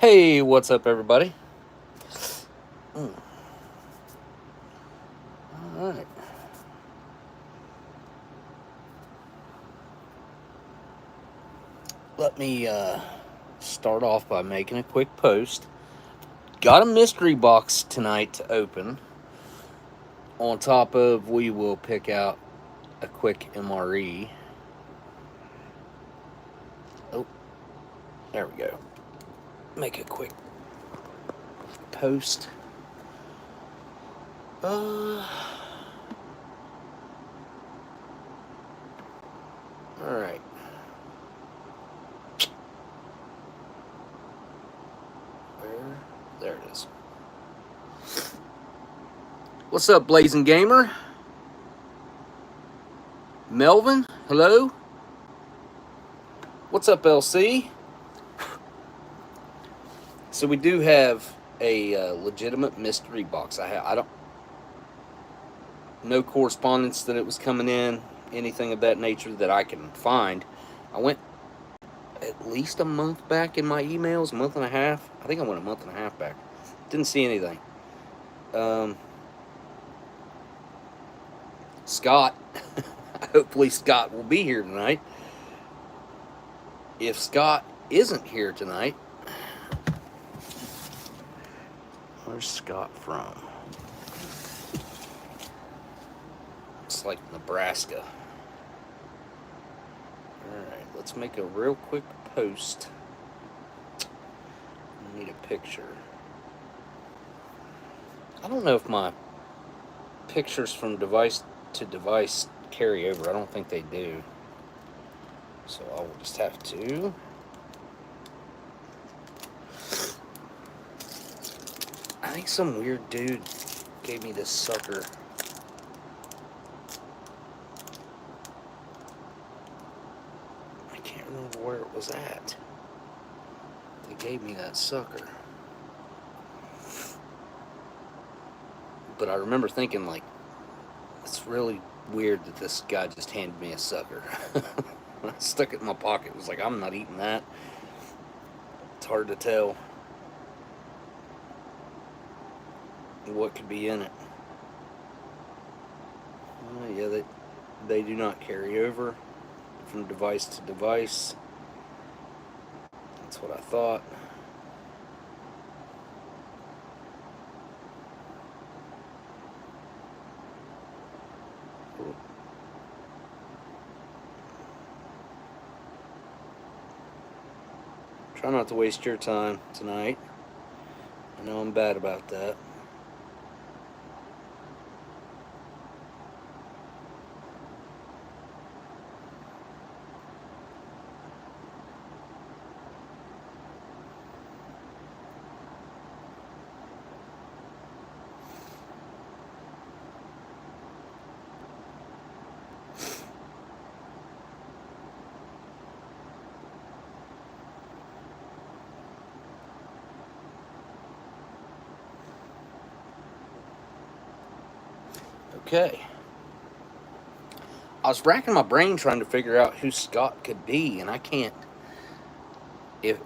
Hey, what's up, everybody? Alright. Let me start off by making a quick post. Got a mystery box tonight to open. On top of, we will pick out a quick MRE. Oh, there we go. Make a quick post. Alright. There it is. What's up, Blazing Gamer? Melvin, hello? What's up, LC? So we do have a legitimate mystery box. I don't... No correspondence that it was coming in, anything of that nature that I can find. I went at least a month back in my emails, a month and a half. I think I went a month and a half back. Didn't see anything. Scott, hopefully Scott will be here tonight. If Scott isn't here tonight, where's Scott from? It's like Nebraska. Alright, let's make a real quick post. I need a picture. I don't know if my pictures from device to device carry over. I don't think they do. So I'll just have to. I think some weird dude gave me this sucker. I can't remember where it was at. They gave me that sucker. But I remember thinking, like, it's really weird that this guy just handed me a sucker. When I stuck it in my pocket, it was like, I'm not eating that. It's hard to tell what could be in it. Yeah, they do not carry over from device to device. That's what I thought. Try not to waste your time tonight. I know I'm bad about that. Okay. I was racking my brain trying to figure out who Scott could be, and I can't. If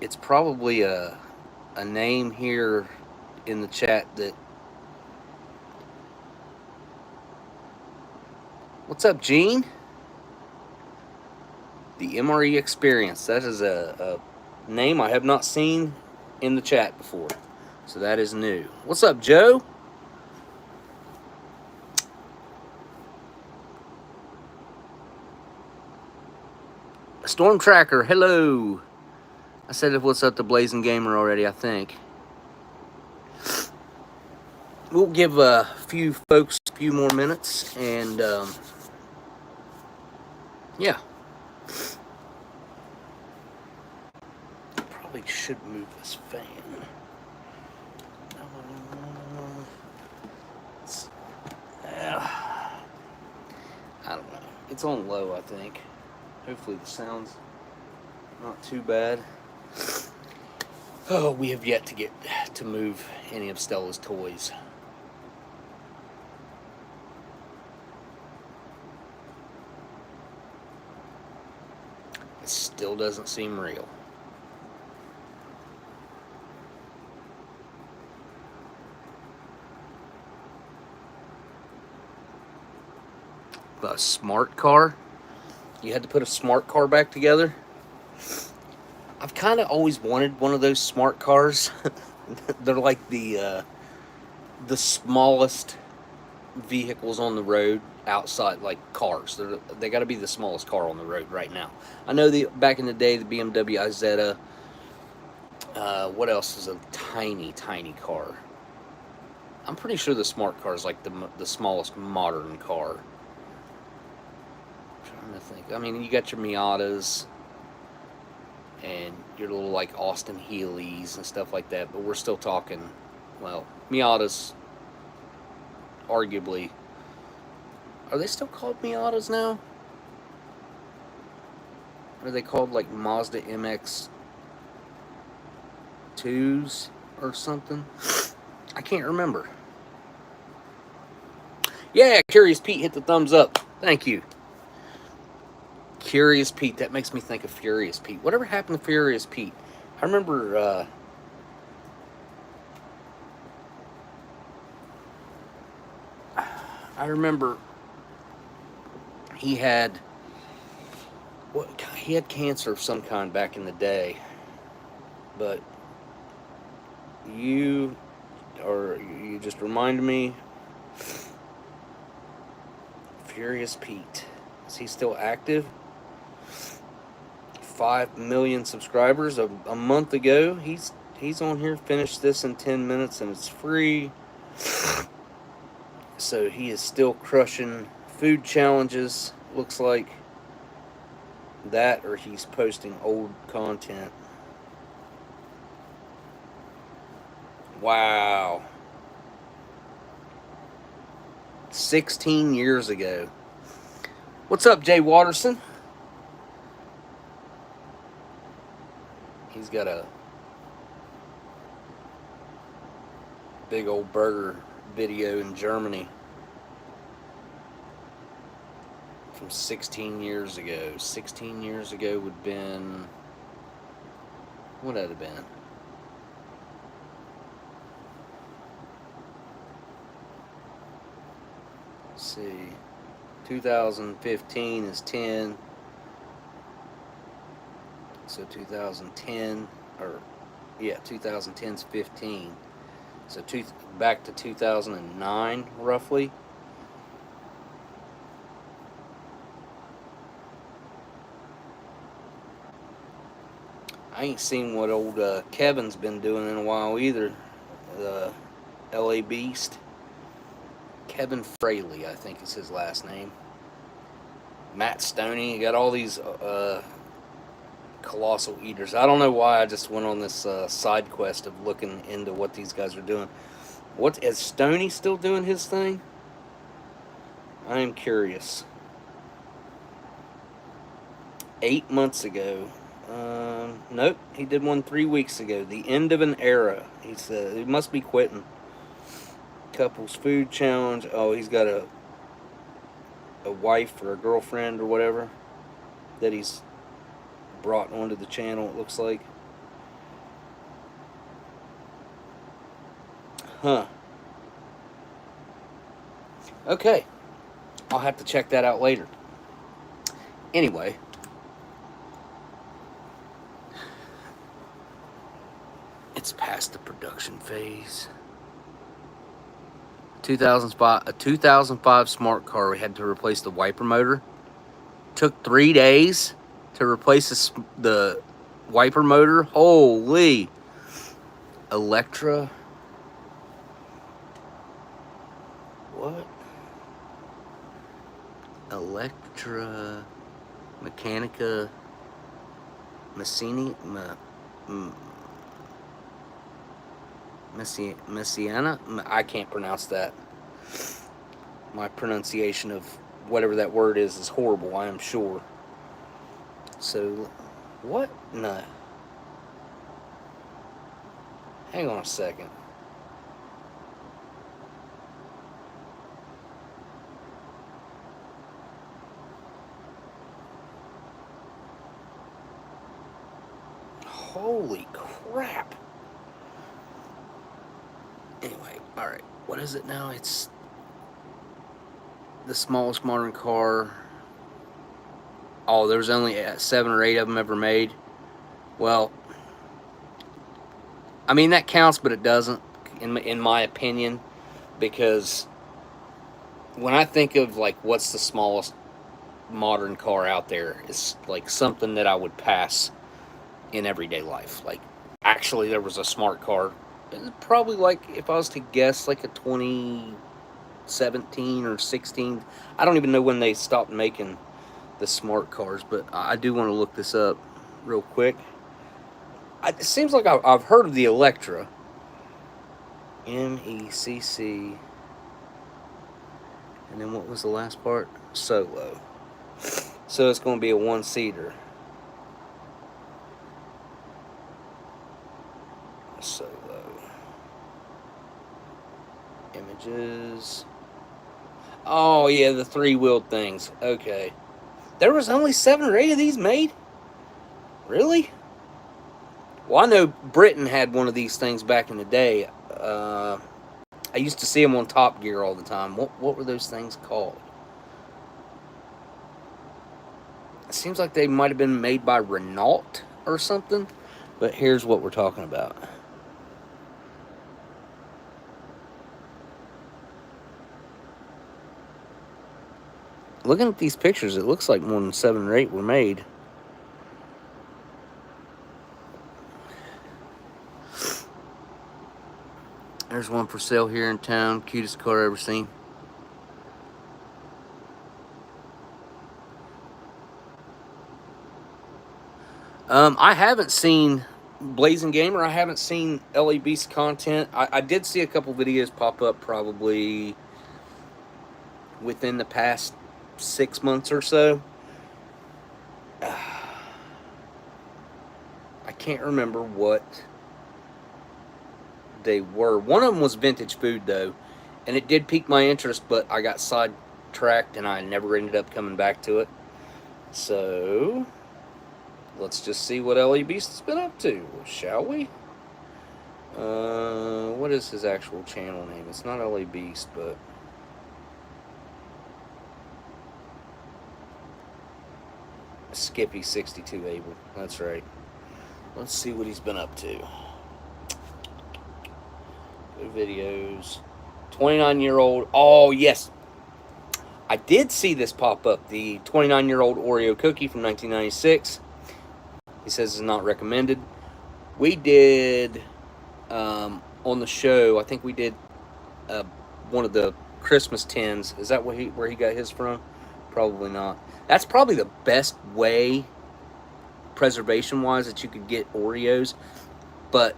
it's probably a name here in the chat that. What's up, Gene? The MRE experience. That is a name I have not seen in the chat before, so that is new. What's up, Joe? Storm Tracker, hello. I said what's up to Blazing Gamer already, I think. We'll give a few folks a few more minutes, and yeah. Probably should move this fan. I don't know. It's on low, I think. Hopefully the sound's not too bad. Oh, we have yet to get to move any of Stella's toys. It still doesn't seem real. smart car. You had to put a smart car back together. I've kind of always wanted one of those smart cars. They're like the smallest vehicles on the road outside, like cars. They got to be the smallest car on the road right now. I know back in the day, the BMW Isetta. What else is a tiny car? I'm pretty sure the smart car is like the smallest modern car. I'm trying to think. I mean, you got your Miatas and your little like Austin Healey's and stuff like that, but we're still talking, well, Miatas, arguably. Are they still called Miatas now? Or are they called like Mazda MX-2s or something? I can't remember. Yeah, Curious Pete hit the thumbs up. Thank you. Curious Pete. That makes me think of Furious Pete. Whatever happened to Furious Pete? I remember... he had cancer of some kind back in the day, but you just reminded me. Furious Pete, is he still active? 5 million subscribers a month ago. He's on here. Finished this in 10 minutes and it's free. So he is still crushing food challenges, looks like. That, or he's posting old content. Wow. 16 years ago. What's up, Jay Watterson? He's got a big old burger video in Germany from 16 years ago. 16 years ago would have been... what would that have been? Let's see. 2015 is 10. So 2010, or yeah, 2010 is 15. So back to 2009, roughly. I ain't seen what old Kevin's been doing in a while either. The LA Beast. Kevin Fraley, I think is his last name. Matt Stoney. You got all these colossal eaters. I don't know why I just went on this side quest of looking into what these guys are doing. Is Stoney still doing his thing? I am curious. 8 months ago. Nope, he did one 3 weeks ago. The end of an era. He said he must be quitting. Couples food challenge. Oh, he's got a wife or a girlfriend or whatever that he's brought onto the channel, it looks like. Huh. Okay. I'll have to check that out later. Anyway. It's past the production phase. A 2005 smart car. We had to replace the wiper motor. Took 3 days to replace the wiper motor. Holy. Electra. What? Electra Mechanica Messiana? I can't pronounce that. My pronunciation of whatever that word is horrible, I am sure. So, what? No. Hang on a second. Holy crap. Anyway, alright. What is it now? It's the smallest modern car. Oh, there's only 7 or 8 of them ever made. Well, I mean, that counts, but it doesn't, in my opinion, because when I think of, like, what's the smallest modern car out there, it's, like, something that I would pass in everyday life. Like, actually, there was a smart car. It was probably, like, if I was to guess, like a 2017 or 16. I don't even know when they stopped making the smart cars, but I do want to look this up real quick. It seems like I've heard of the Electra. MECC. And then what was the last part? Solo. So it's going to be a 1-seater. Solo. Images. Oh, yeah, the 3-wheeled things. Okay. There was only 7 or 8 of these made? Really? Well, I know Britain had one of these things back in the day. I used to see them on Top Gear all the time. What were those things called? It seems like they might have been made by Renault or something. But here's what we're talking about. Looking at these pictures, it looks like more than 7 or 8 were made. There's one for sale here in town. Cutest car I've ever seen. I haven't seen Blazing Gamer. I haven't seen LA Beast content. I did see a couple videos pop up probably within the past 6 months or so. I can't remember what they were. One of them was vintage food, though, and it did pique my interest, but I got sidetracked and I never ended up coming back to it. So let's just see what LA Beast has been up to, shall we? What is his actual channel name? It's not LA Beast, but Skippy62 Abel. That's right. Let's see what he's been up to. Good videos. 29-year-old. Oh, yes. I did see this pop up. The 29-year-old Oreo cookie from 1996. He says it's not recommended. We did, on the show, I think we did one of the Christmas tins. Is that where he got his from? Probably not. That's probably the best way, preservation-wise, that you could get Oreos. But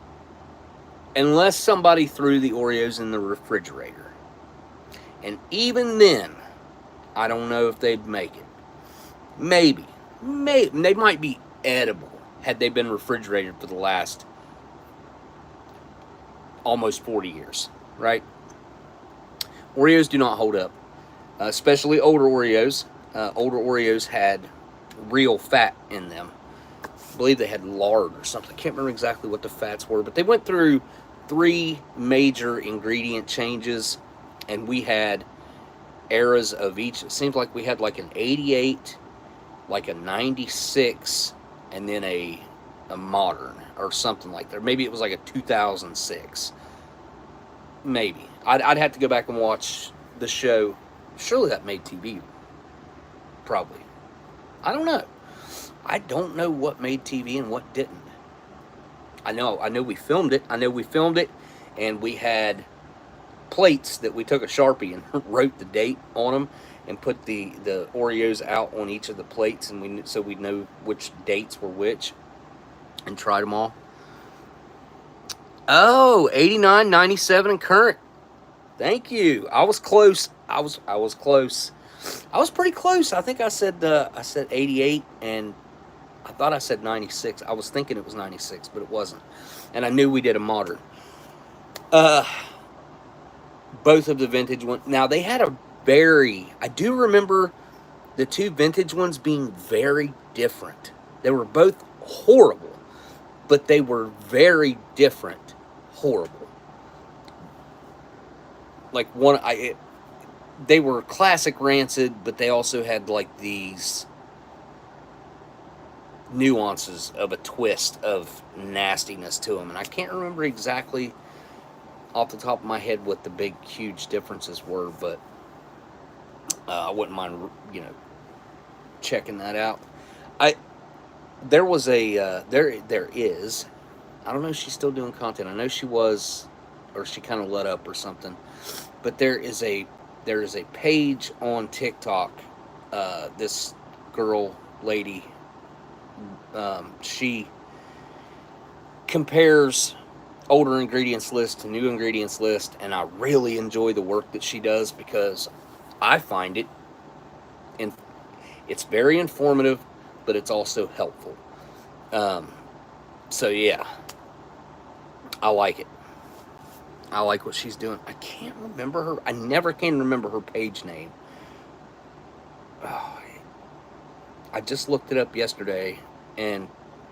unless somebody threw the Oreos in the refrigerator. And even then, I don't know if they'd make it. Maybe. They might be edible had they been refrigerated for the last almost 40 years, right? Oreos do not hold up, especially older Oreos. Older Oreos had real fat in them. I believe they had lard or something. I can't remember exactly what the fats were, but they went through 3 major ingredient changes, and we had eras of each. It seems like we had like an 88, like a 96, and then a modern or something like that. Maybe it was like a 2006. Maybe. I'd have to go back and watch the show. Surely that made TV. Probably. I don't know. I don't know what made TV and what didn't. I know we filmed it. And we had plates that we took a Sharpie and wrote the date on them and put the Oreos out on each of the plates, and so we'd know which dates were which and tried them all. Oh, 89, 97, and current. Thank you. I was close. I was close. I was pretty close. I think I said 88, and I thought I said 96. I was thinking it was 96, but it wasn't. And I knew we did a modern. Both of the vintage ones. Now, they had I do remember the 2 vintage ones being very different. They were both horrible, but they were very different. Horrible. Like they were classic rancid, but they also had like these nuances of a twist of nastiness to them. And I can't remember exactly off the top of my head what the big, huge differences were, but I wouldn't mind, checking that out. There was there is, I don't know if she's still doing content. I know she was, or she kind of let up or something. But there is a page on TikTok. This lady, she compares older ingredients list to new ingredients list, and I really enjoy the work that she does because I find it's very informative, but it's also helpful. So yeah, I like it. I like what she's doing. I can't remember her. I never can remember her page name. Oh, I just looked it up yesterday, and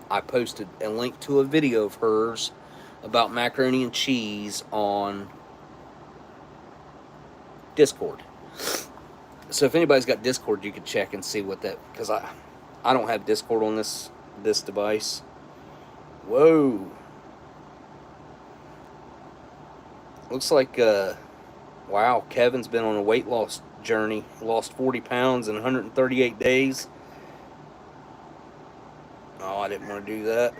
I posted a link to a video of hers about macaroni and cheese on Discord. So if anybody's got Discord, you could check and see what that, because I don't have Discord on this device. Whoa. Looks like, wow, Kevin's been on a weight loss journey. Lost 40 pounds in 138 days. Oh, I didn't want to do that.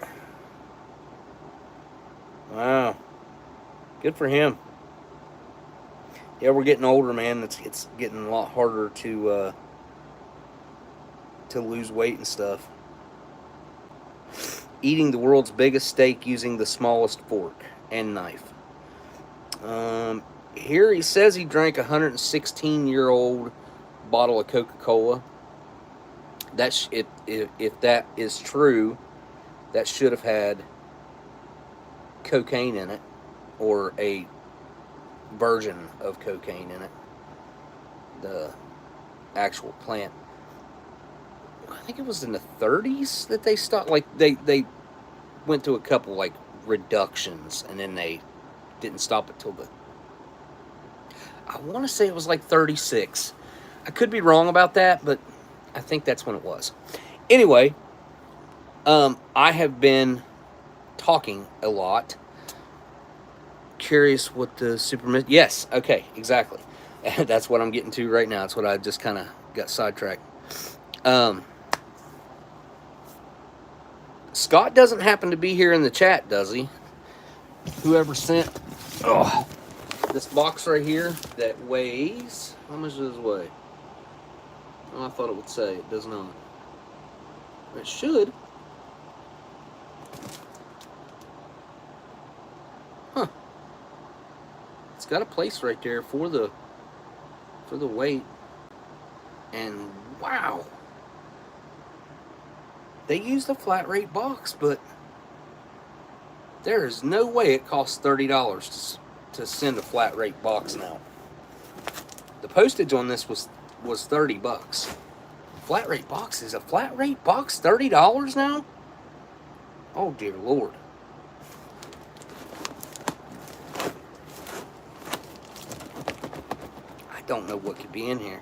Wow. Good for him. Yeah, we're getting older, man. It's getting a lot harder to lose weight and stuff. Eating the world's biggest steak using the smallest fork and knife. Here he says he drank a 116-year-old bottle of Coca-Cola. If that is true, that should have had cocaine in it, or a version of cocaine in it. The actual plant. I think it was in the 30s that they stopped. Like they went to a couple like reductions, and then they didn't stop it till I want to say it was like 36. I could be wrong about that, but I think that's when it was. Anyway, I have been talking a lot. Curious what the Superman... Yes, okay, exactly. That's what I'm getting to right now. That's what I just kind of got sidetracked. Scott doesn't happen to be here in the chat, does he? Whoever sent this box right here that weighs... How much does it weigh? Oh, I thought it would say. It does not. It should. Huh. It's got a place right there for the weight. And wow. They used a flat rate box, but there is no way it costs $30 to send a flat rate box now. The postage on this was $30. Flat rate box, is a flat rate box $30 now? Oh dear Lord. I don't know what could be in here.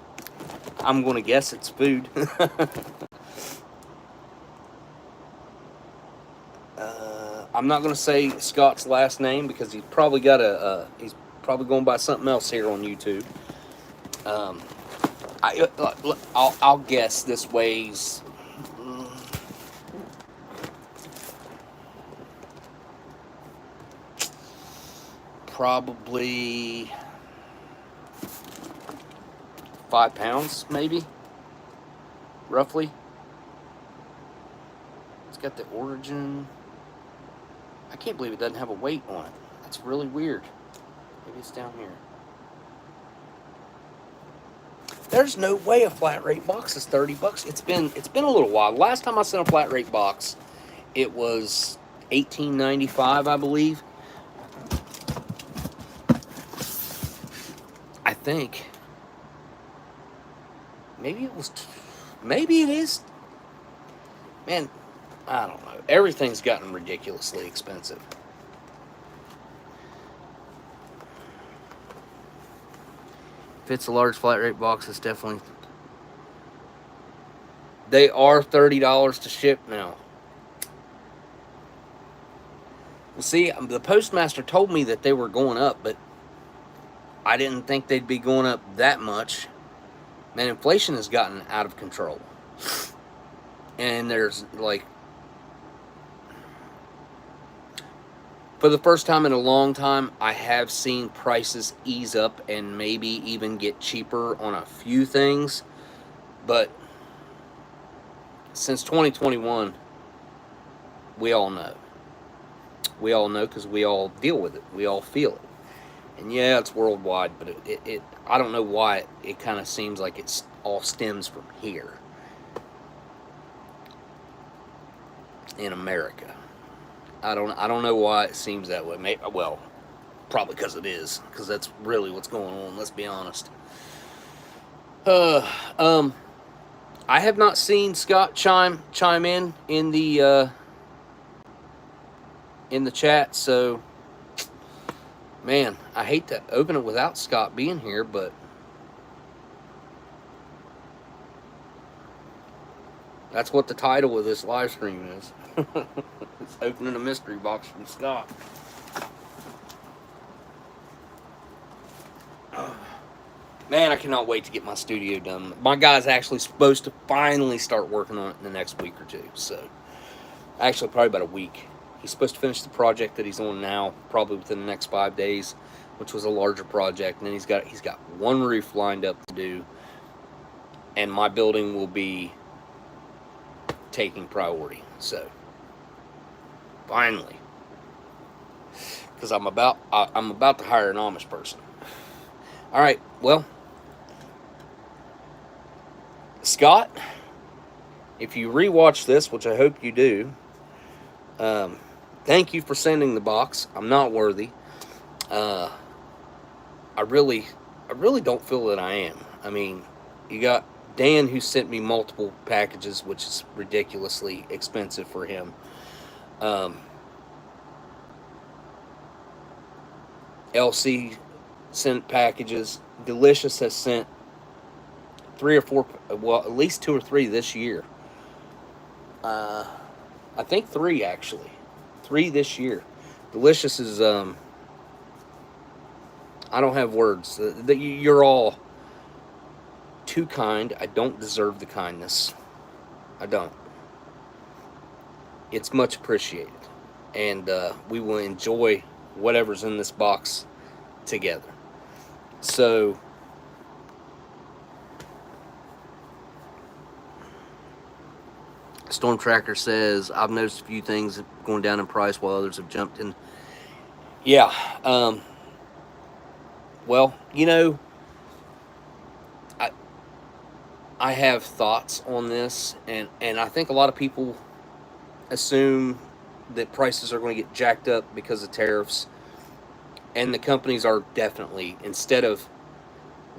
I'm going to guess it's food. I'm not going to say Scott's last name because he's probably got he's probably going by something else here on YouTube. I'll guess this weighs probably 5 pounds, maybe, roughly. It's got the origin. I can't believe it doesn't have a weight on it. That's really weird. Maybe it's down here. There's no way a flat rate box is $30. It's been a little while. Last time I sent a flat rate box, it was $18.95, I believe. I think. Maybe it was. Maybe it is. Man, I don't know. Everything's gotten ridiculously expensive. If it's a large flat rate box, it's definitely... They are $30 to ship now. Well, see, the postmaster told me that they were going up, but I didn't think they'd be going up that much. Man, inflation has gotten out of control. And there's, like... For the first time in a long time, I have seen prices ease up and maybe even get cheaper on a few things. But since 2021, we all know. We all know because we all deal with it. We all feel it. And yeah, it's worldwide, but I don't know why it kind of seems like it's all stems from here in America. I don't know why it seems that way. Maybe, well, probably because it is, because that's really what's going on. Let's be honest. I have not seen Scott chime in the chat, so man, I hate to open it without Scott being here, but that's what the title of this live stream is. It's opening a mystery box from Scott. Man, I cannot wait to get my studio done. My guy's actually supposed to finally start working on it in the next week or two. So, actually, probably about a week. He's supposed to finish the project that he's on now, probably within the next 5 days, which was a larger project. And then he's got one roof lined up to do, and my building will be taking priority. So, finally, because I'm about to hire an Amish person. All right, well, Scott, if you rewatch this, which I hope you do, thank you for sending the box. I'm not worthy. I really don't feel that I am. I mean, you got Dan, who sent me multiple packages, which is ridiculously expensive for him. LC sent packages. Delicious has sent 3 or 4, well, at least 2 or 3 this year. I think 3 actually. 3 this year. Delicious is, I don't have words. You're all too kind. I don't deserve the kindness. I don't. It's much appreciated. And we will enjoy whatever's in this box together. So, Storm Tracker says, I've noticed a few things going down in price while others have jumped in. Yeah. Well, you know, I have thoughts on this, and I think a lot of people assume that prices are going to get jacked up because of tariffs. And the companies are definitely, instead of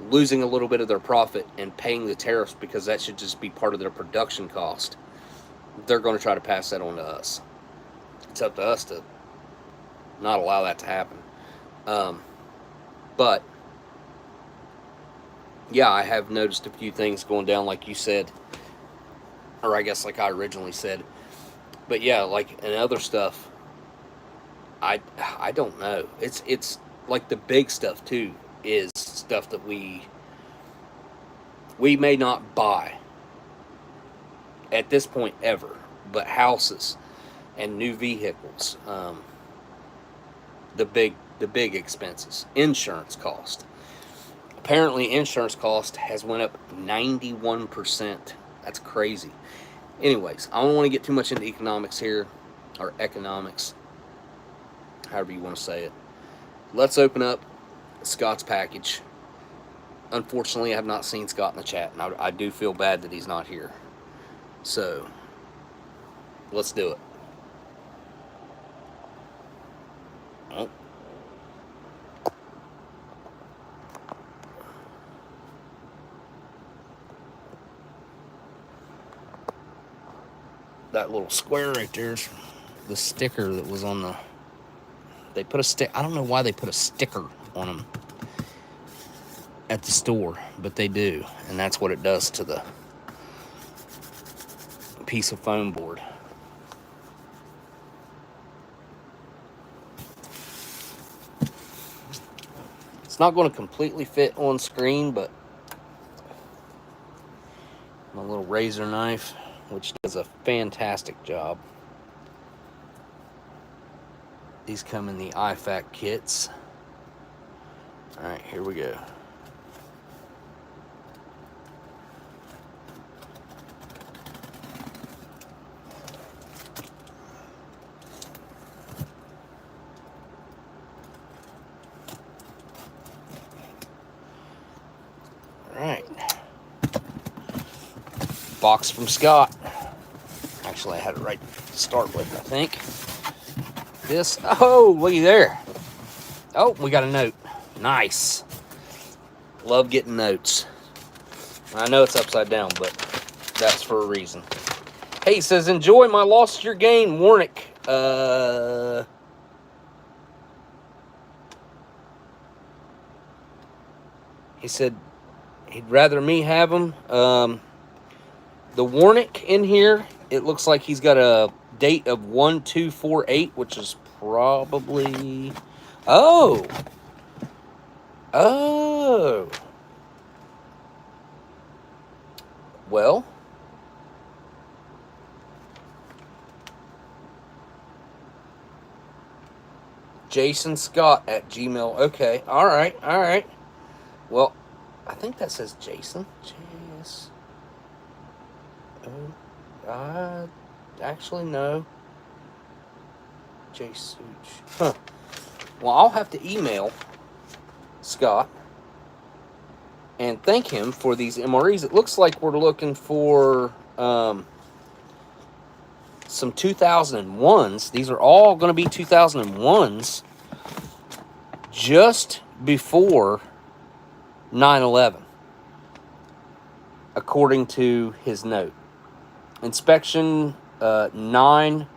losing a little bit of their profit and paying the tariffs because that should just be part of their production cost, they're going to try to pass that on to us. It's up to us to not allow that to happen. But, yeah, I have noticed a few things going down like you said. Or I guess like I originally said. But yeah, like, and other stuff, I don't know. It's like the big stuff too is stuff that we may not buy at this point ever, but houses and new vehicles, the big expenses, insurance cost. Apparently, insurance cost has went up 91%. That's crazy. Anyways, I don't want to get too much into economics here, or economics, however you want to say it. Let's open up Scott's package. Unfortunately, I have not seen Scott in the chat, and I do feel bad that he's not here. So, let's do it. Oh. That little square right there is the sticker that was on the... They put a stick... I don't know why they put a sticker on them. at the store, but they do, and that's what it does to the piece of foam board. It's not going to completely fit on screen, but my little razor knife, which does a fantastic job. These come in the IFAC kits. All right, here we go. All right. Box from Scott. Actually, I had it right to start with, I think. This, oh, looky there. Oh, we got a note. Nice. Love getting notes. I know it's upside down, but that's for a reason. Hey, he says, enjoy my Lost Your Gain, Warnick. He said he'd rather me have them. The Warnick in here, it looks like he's got a date of 1248, which is probably... Oh! Well... Jason Scott at Gmail. Okay, all right. Well, I think that says Jason. Actually, no. J-Such. Huh. Well, I'll have to email Scott and thank him for these MREs. It looks like we're looking for some 2001s. These are all going to be 2001s just before 9/11, according to his note. Inspection 9.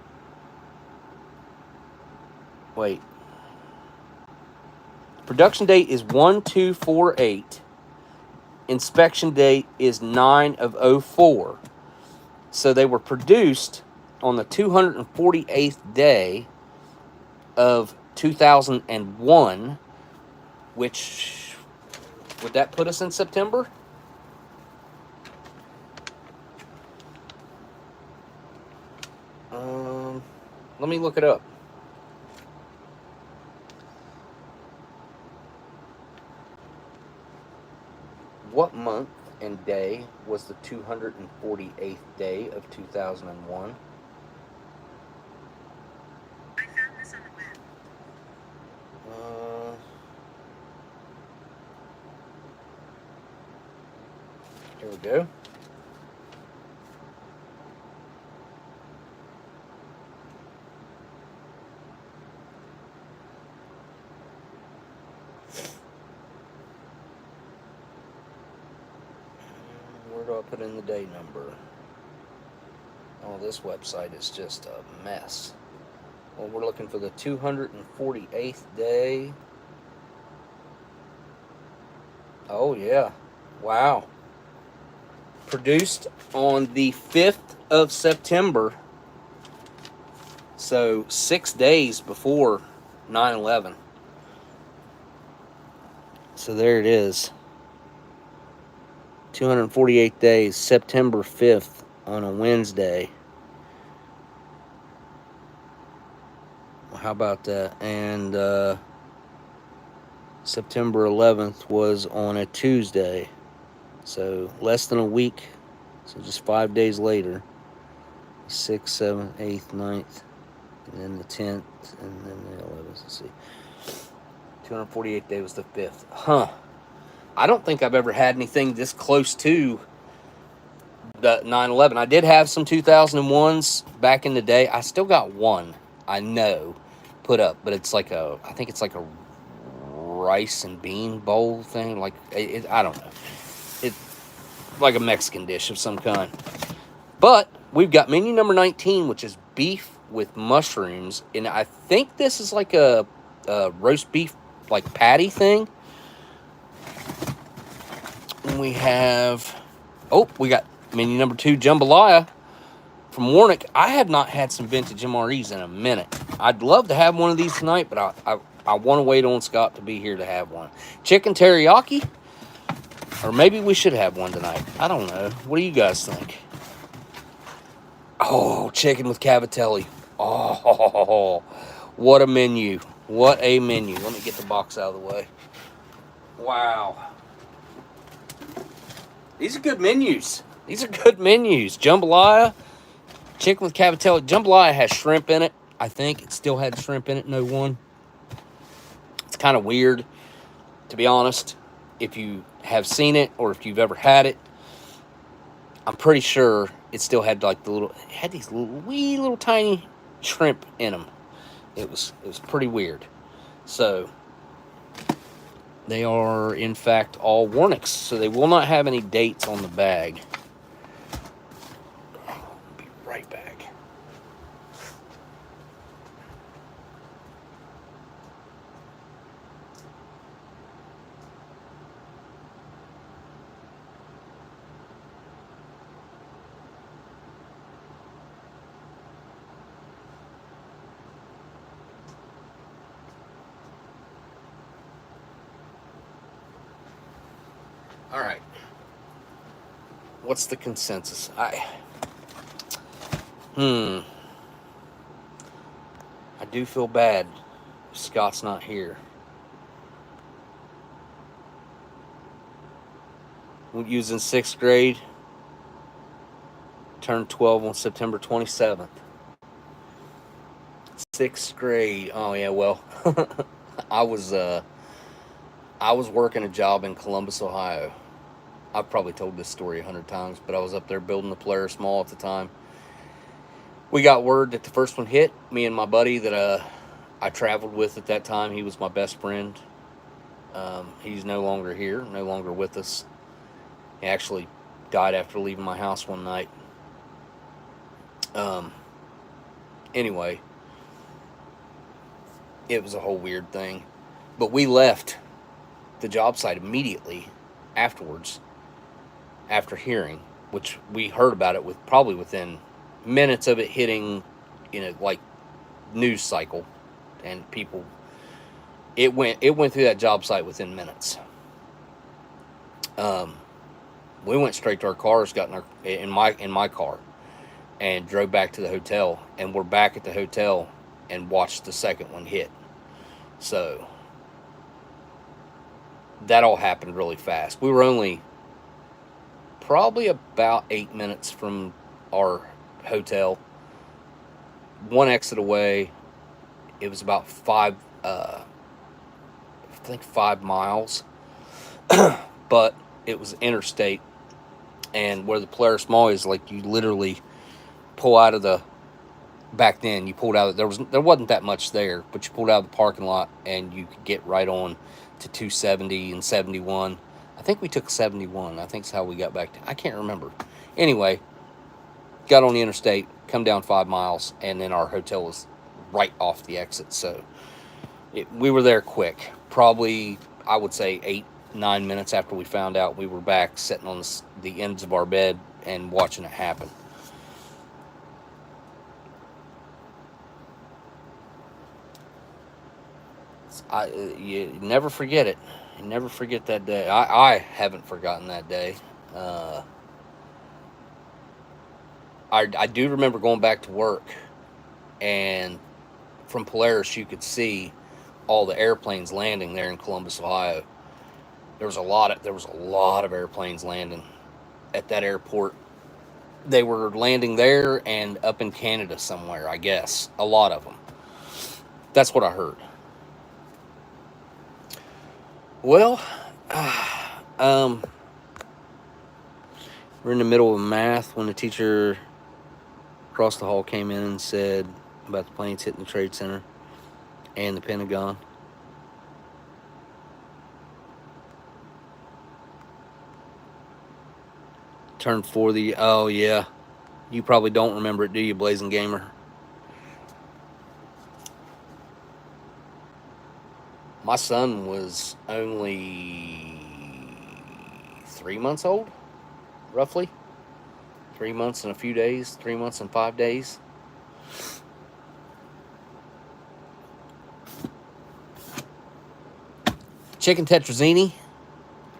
Wait. Production date is 1248. Inspection date is 9/04. So they were produced on the 248th day of 2001, which, would that put us in September? Let me look it up. What month and day was the 248th day of 2001? I found this on the web. Here we go. Where do I put in the day number? Oh, this website is just a mess. Well, we're looking for the 248th day. Oh, yeah. Wow. Produced on the 5th of September. So 6 days before 9/11. So there it is. 248 days, September 5th on a Wednesday. Well, how about that? And September 11th was on a Tuesday. So less than a week. So just 5 days later. 6th, 7th, 8th, 9th, and then the 10th, and then the 11th. Let's see. 248 day was the 5th. Huh. I don't think I've ever had anything this close to the 9/11. I did have some 2001s back in the day. I still got one, I know, put up, but it's like I think it's like a rice and bean bowl thing. Like, I don't know. It's like a Mexican dish of some kind. But we've got menu number 19, which is beef with mushrooms. And I think this is like a roast beef, like patty thing. And we have, oh, we got menu number 2, jambalaya from Warnick. I have not had some vintage MREs in a minute. I'd love to have one of these tonight, but I want to wait on Scott to be here to have one. Chicken teriyaki? Or maybe we should have one tonight. I don't know. What do you guys think? Oh, chicken with cavatelli. Oh, what a menu. What a menu. Let me get the box out of the way. Wow. These are good menus. These are good menus. Jambalaya, chicken with cavatelli. Jambalaya has shrimp in it. I think it still had shrimp in it. No one. It's kind of weird, to be honest. If you have seen it or if you've ever had it, I'm pretty sure it still had like it had these wee little tiny shrimp in them. It was pretty weird. So they are in fact all Warnicks, so they will not have any dates on the bag. I'll be right back. All right. What's the consensus? I do feel bad Scott's not here. He was in 6th grade. Turned 12 on September 27th. 6th grade. Oh yeah, well, I was working a job in Columbus, Ohio. I've probably told this story 100 times, but I was up there building the Polaris Mall at the time. We got word that the first one hit. Me and my buddy that I traveled with at that time, he was my best friend. He's no longer here, no longer with us. He actually died after leaving my house one night. Anyway, it was a whole weird thing. But we left the job site immediately afterwards, after hearing, which we heard about it probably within minutes of it hitting, like news cycle, and people. It went through that job site within minutes. We went straight to our cars, got in my car, and drove back to the hotel. And we're back at the hotel and watched the second one hit. So that all happened really fast. We were only probably about 8 minutes from our hotel. One exit away. It was about 5 miles. But it was interstate. And where the Polaris Mall is, like, you literally pull out of the, back then you pulled out, there wasn't that much there, but you pulled out of the parking lot and you could get right on to 270 and 71. I think we took 71. I think that's how we got back to, I can't remember. Anyway, got on the interstate, come down 5 miles, and then our hotel was right off the exit. So we were there quick. Probably, I would say 8-9 minutes after we found out, we were back sitting on the ends of our bed and watching it happen. You never forget it. You never forget that day. I haven't forgotten that day. I do remember going back to work, and from Polaris you could see all the airplanes landing there in Columbus, Ohio. There was a lot of airplanes landing at that airport. They were landing there and up in Canada somewhere, I guess. A lot of them. That's what I heard. Well, we're in the middle of math when the teacher across the hall came in and said about the planes hitting the Trade Center and the Pentagon. Turned 40. Oh, yeah. You probably don't remember it, do you, Blazing Gamer? My son was only 3 months old, roughly. 3 months and a few days, 3 months and 5 days. Chicken tetrazzini.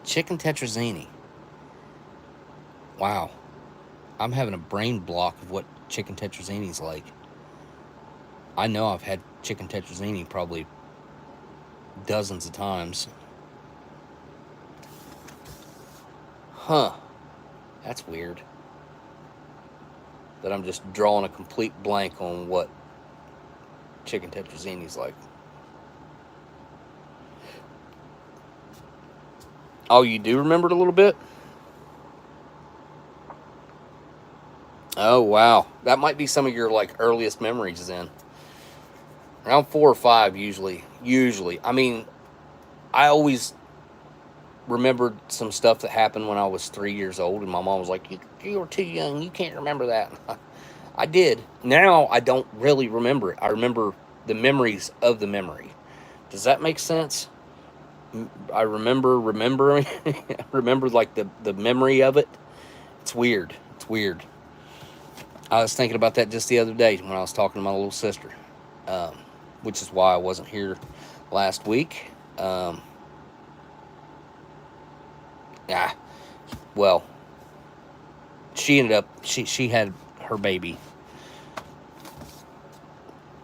Chicken tetrazzini. Wow. I'm having a brain block of what chicken tetrazzini is like. I know I've had chicken tetrazzini probably dozens of times. Huh. That's weird. That I'm just drawing a complete blank on what chicken tetrazzini is like. Oh, you do remember it a little bit? Oh, wow. That might be some of your, like, earliest memories then. Around 4 or 5, usually. I mean, I always remembered some stuff that happened when I was 3 years old, and my mom was like, you were too young, you can't remember that. I did. Now, I don't really remember it. I remember the memories of the memory. Does that make sense? I remembering. I remember, like, the memory of it. It's weird. I was thinking about that just the other day when I was talking to my little sister, which is why I wasn't here last week. Well, she ended up, she had her baby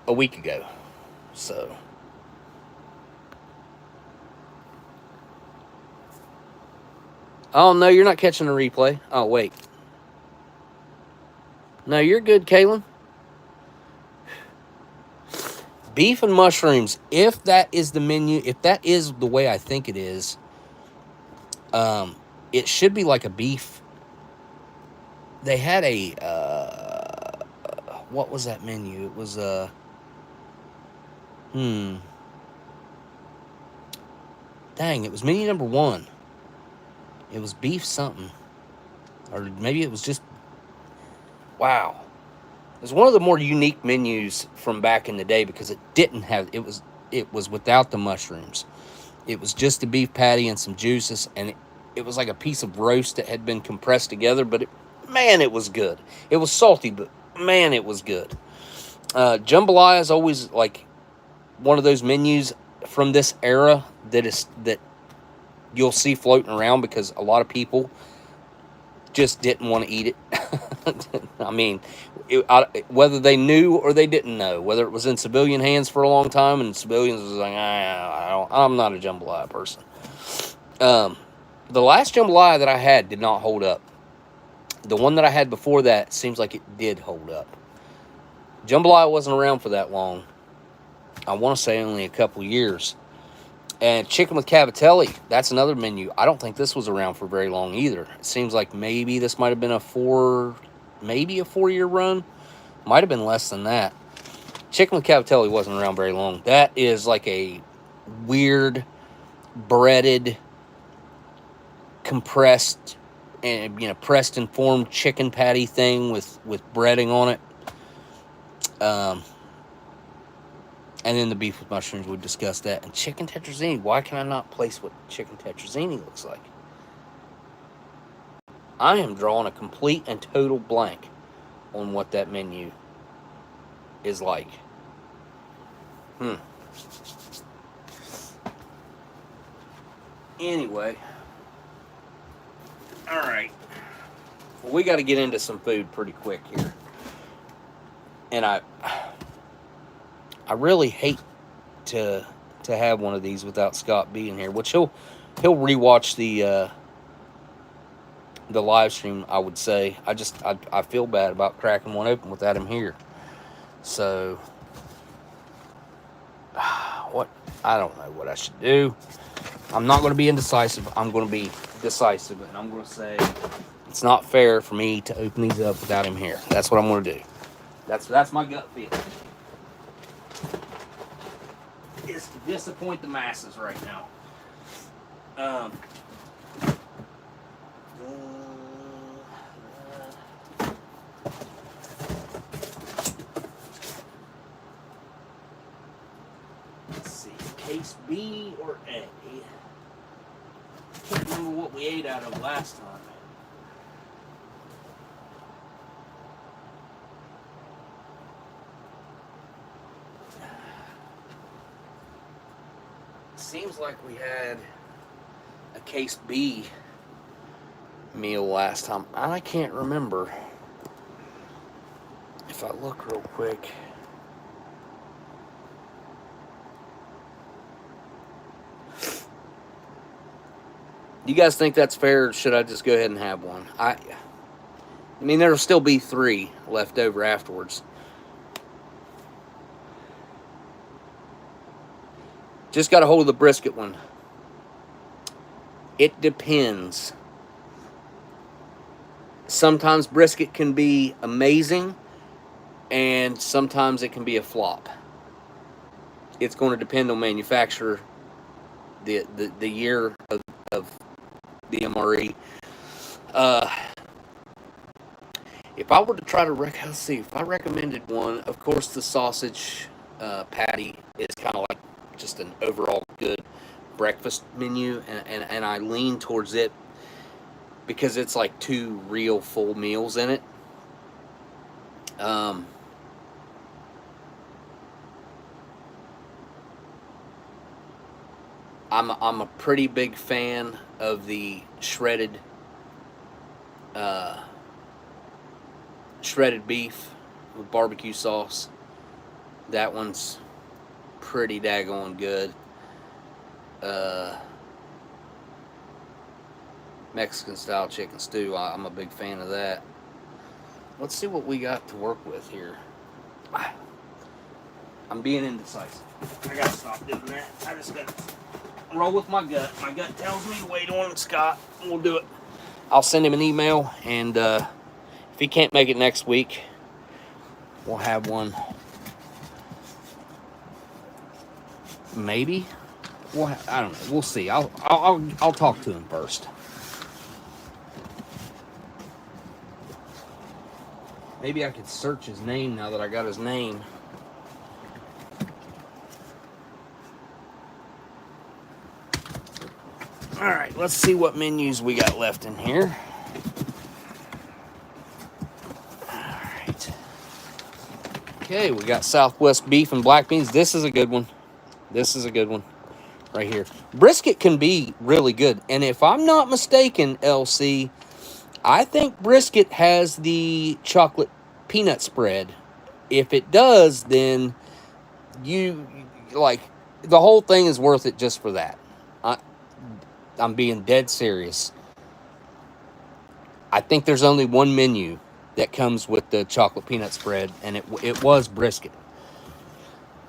a week ago, so. Oh, no, you're not catching the replay. Oh, wait. No, you're good, Kaylin. Beef and mushrooms, if that is the menu, if that is the way I think it is, it should be like a beef. They had a, what was that menu? It was, dang, it was menu number 1. It was beef something. Or maybe it was just, wow. It was one of the more unique menus from back in the day because it didn't have, it was without the mushrooms. It was just a beef patty and some juices, and it was like a piece of roast that had been compressed together, but man, it was good. It was salty, but man, it was good. Jambalaya is always like one of those menus from this era that you'll see floating around because a lot of people just didn't want to eat it. I mean, whether they knew or they didn't know, whether it was in civilian hands for a long time and civilians was like, I'm not a jambalaya person. The last jambalaya that I had did not hold up. The one that I had before that seems like it did hold up. Jambalaya wasn't around for that long. I want to say only a couple years. And chicken with cavatelli, that's another menu. I don't think this was around for very long either. It seems like maybe this might have been a 4-year run. Might have been less than that. Chicken with cavatelli wasn't around very long. That is like a weird, breaded, compressed, and pressed and formed chicken patty thing with breading on it. And then the beef with mushrooms, we discussed that. And chicken tetrazzini, why can I not place what chicken tetrazzini looks like? I am drawing a complete and total blank on what that menu is like. Anyway. Alright. Well, we got to get into some food pretty quick here. And I really hate to have one of these without Scott being here, which he'll rewatch the live stream, I would say. I feel bad about cracking one open without him here. So I don't know what I should do. I'm not going to be indecisive. I'm going to be decisive, and I'm going to say it's not fair for me to open these up without him here. That's what I'm going to do. That's my gut feeling. Is to disappoint the masses right now. Let's see, case B or A. Can't remember what we ate out of last time. Seems like we had a case B meal last time. I can't remember. If I look real quick. You guys think that's fair, or should I just go ahead and have one? I mean, there'll still be 3 left over afterwards. Just got a hold of the brisket one. It depends. Sometimes brisket can be amazing, and sometimes it can be a flop. It's going to depend on manufacturer, the year of the MRE. If I were to try to let's see, if I recommended one, of course the sausage patty is kind of like just an overall good breakfast menu, and I lean towards it because it's like 2 real full meals in it. I'm a pretty big fan of the shredded beef with barbecue sauce. That one's pretty daggone good. Mexican style chicken stew, I'm a big fan of that. Let's see what we got to work with here. I'm being indecisive. I gotta stop doing that. I just gotta roll with my gut. My gut tells me to wait on Scott, and we'll do it. I'll send him an email, and if he can't make it next week, we'll have one. Maybe. Well, I don't know. We'll see. I'll talk to him first. Maybe I could search his name now that I got his name. All right, let's see what menus we got left in here. All right. Okay, we got Southwest beef and black beans. This is a good one. This is a good one right here. Brisket can be really good. And if I'm not mistaken, LC, I think brisket has the chocolate peanut spread. If it does, then you, like, the whole thing is worth it just for that. I'm being dead serious. I think there's only one menu that comes with the chocolate peanut spread, and it was brisket.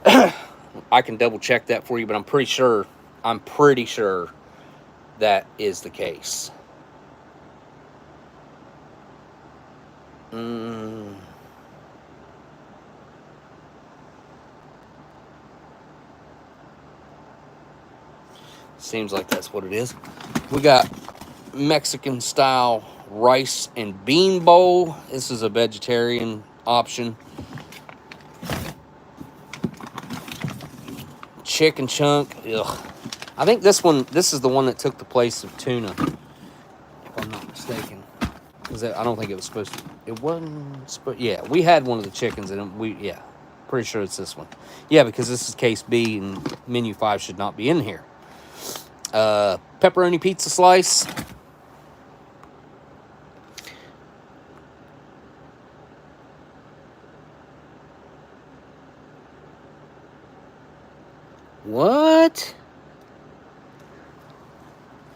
I can double check that for you, but I'm pretty sure that is the case. Seems like that's what it is. We got Mexican style rice and bean bowl. This is a vegetarian option. Chicken chunk. Ugh. I think this is the one that took the place of tuna, if I'm not mistaken. I don't think it was supposed to. It wasn't. Yeah, we had one of the chickens, and pretty sure it's this one. Yeah, because this is case B, and menu 5 should not be in here. Pepperoni pizza slice. What?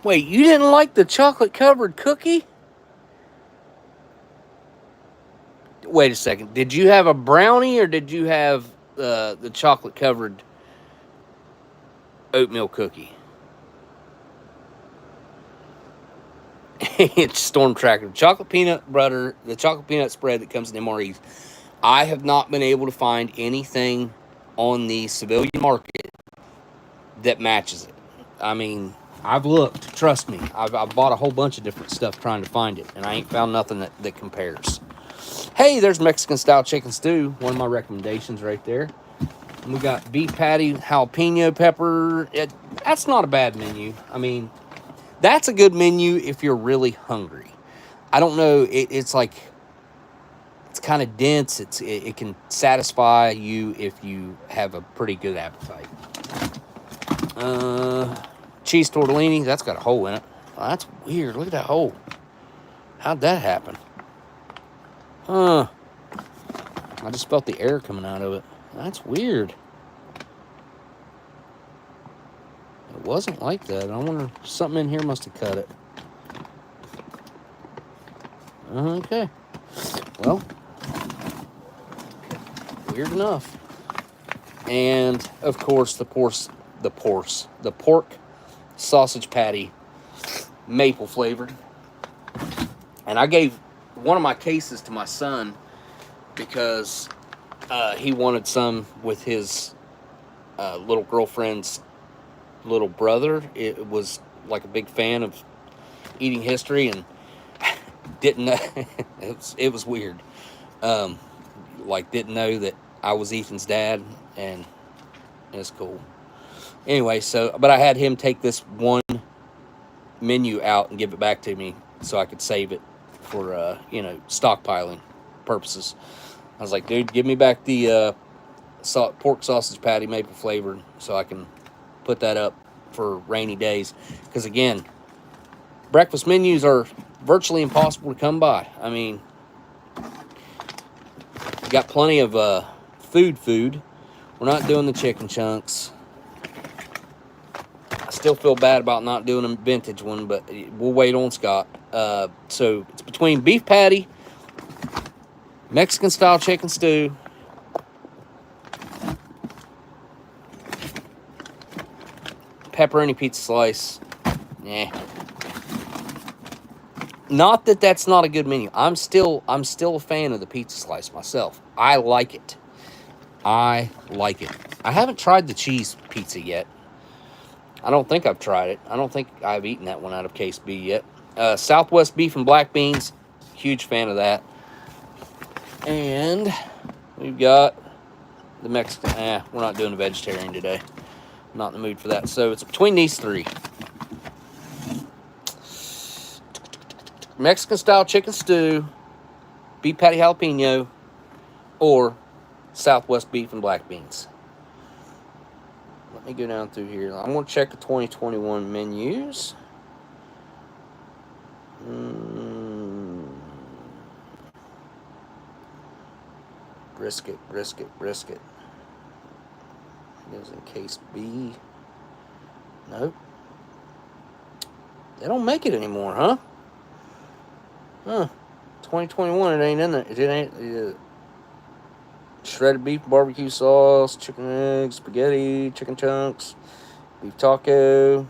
Wait, you didn't like the chocolate covered cookie? Wait a second. Did you have a brownie, or did you have the chocolate covered oatmeal cookie? It's Storm Tracker. Chocolate peanut butter, the chocolate peanut spread that comes in MREs. I have not been able to find anything on the civilian market that matches it. I mean, I've looked. Trust me. I've bought a whole bunch of different stuff trying to find it, and I ain't found nothing that compares. Hey, there's Mexican style chicken stew. One of my recommendations right there. And we got beef patty, jalapeno pepper. That's not a bad menu. I mean, That's a good menu if you're really hungry. I don't know. It's like, it's kind of dense. It can satisfy you if you have a pretty good appetite. Cheese tortellini. That's got a hole in it. Oh, that's weird. Look at that hole. How'd that happen? I just felt the air coming out of it. That's weird. It wasn't like that. I wonder, something in here must have cut it. Okay. Well, weird enough. And of course, the pork sausage patty, maple flavored. And I gave one of my cases to my son because he wanted some with his little girlfriend's little brother. It was like a big fan of eating history and didn't know. it was weird. Like, didn't know that I was Ethan's dad, and it's cool. Anyway, but I had him take this one menu out and give it back to me so I could save it for stockpiling purposes. I was like, dude, give me back the pork sausage patty, maple flavored, so I can put that up for rainy days. Because again, breakfast menus are virtually impossible to come by. I mean, you got plenty of food. We're not doing the chicken chunks. I still feel bad about not doing a vintage one, but we'll wait on Scott. So it's between beef patty, Mexican style chicken stew, pepperoni pizza slice. Not that that's not a good menu. I'm still a fan of the pizza slice myself. I like it. I haven't tried the cheese pizza yet. I don't think I've tried it. I don't think I've eaten that one out of case B yet. Southwest beef and black beans. Huge fan of that. And we've got the Mexican. We're not doing a vegetarian today. Not in the mood for that. So it's between these three. Mexican style chicken stew, beef patty jalapeno, or Southwest beef and black beans. Let me go down through here. I'm going to check the 2021 menus. Brisket. It goes in case B. Nope. They don't make it anymore, huh? 2021, it ain't in there. It ain't. Shredded beef, barbecue sauce, chicken eggs, spaghetti, chicken chunks, beef taco,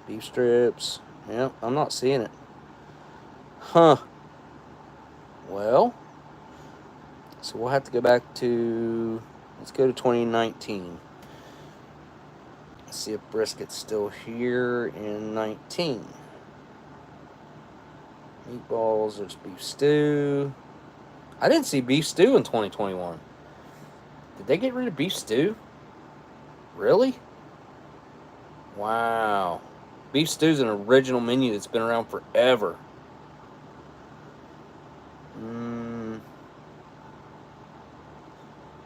beef strips. Yep, I'm not seeing it. Well, so we'll have to go back to, let's go to 2019. Let's see if brisket's still here in 19. Meatballs, there's beef stew. I didn't see beef stew in 2021. Did they get rid of beef stew? Really? Wow. Beef stew's an original menu that's been around forever.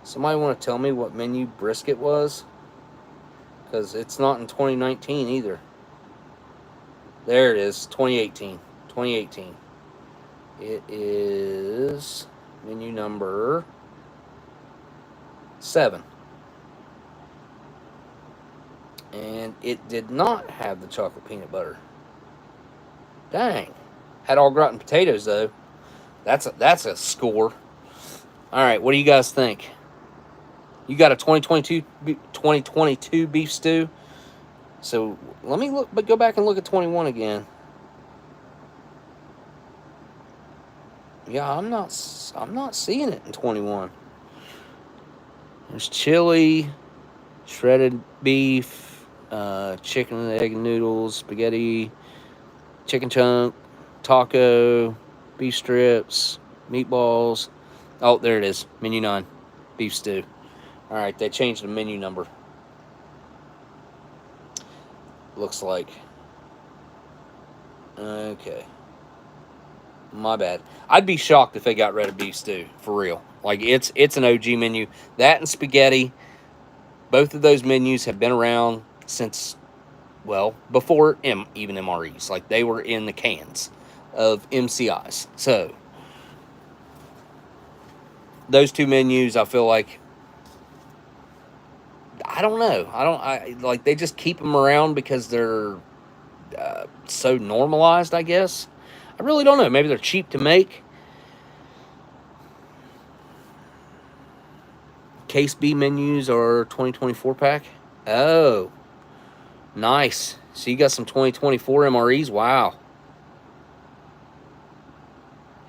Somebody want to tell me what menu brisket was? Because it's not in 2019 either. There it is, 2018. 2018. It is menu number 7. And it did not have the chocolate peanut butter. Dang. Had all gratin potatoes though. That's a score. All right, what do you guys think? You got a 2022 beef stew. So let me go back and look at 21 again. Yeah, I'm not seeing it in 21. There's chili, shredded beef, chicken and egg noodles, spaghetti, chicken chunk, taco, beef strips, meatballs. Oh, there it is. Menu 9, beef stew. All right, they changed the menu number. Looks like. Okay. My bad. I'd be shocked if they got rid of beef stew, for real. Like, it's an OG menu. That and spaghetti, both of those menus have been around since, well, before even MREs. Like, they were in the cans of MCIs. So, those two menus, I feel like, I don't know. Like, they just keep them around because they're so normalized, I guess. I really don't know. Maybe they're cheap to make. Case B menus are 2024 pack. Oh, nice. So you got some 2024 MREs. Wow.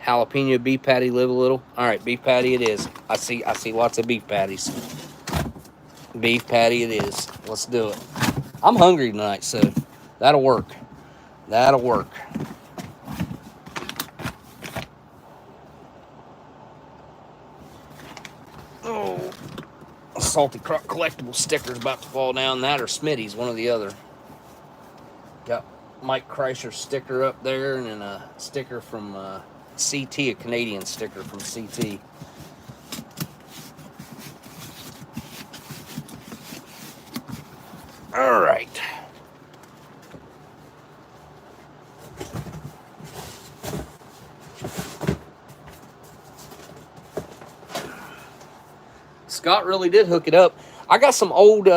Jalapeno beef patty, live a little. All right, beef patty it is. I see lots of beef patties. Beef patty it is. Let's do it. I'm hungry tonight, so that'll work. That'll work. Oh, Saltycroccollectibles stickers about to fall down. That or Smitty's, one or the other. Got Mike Kreischer's sticker up there, and then a sticker from CT, a Canadian sticker from CT. All right. Scott really did hook it up. I got some old,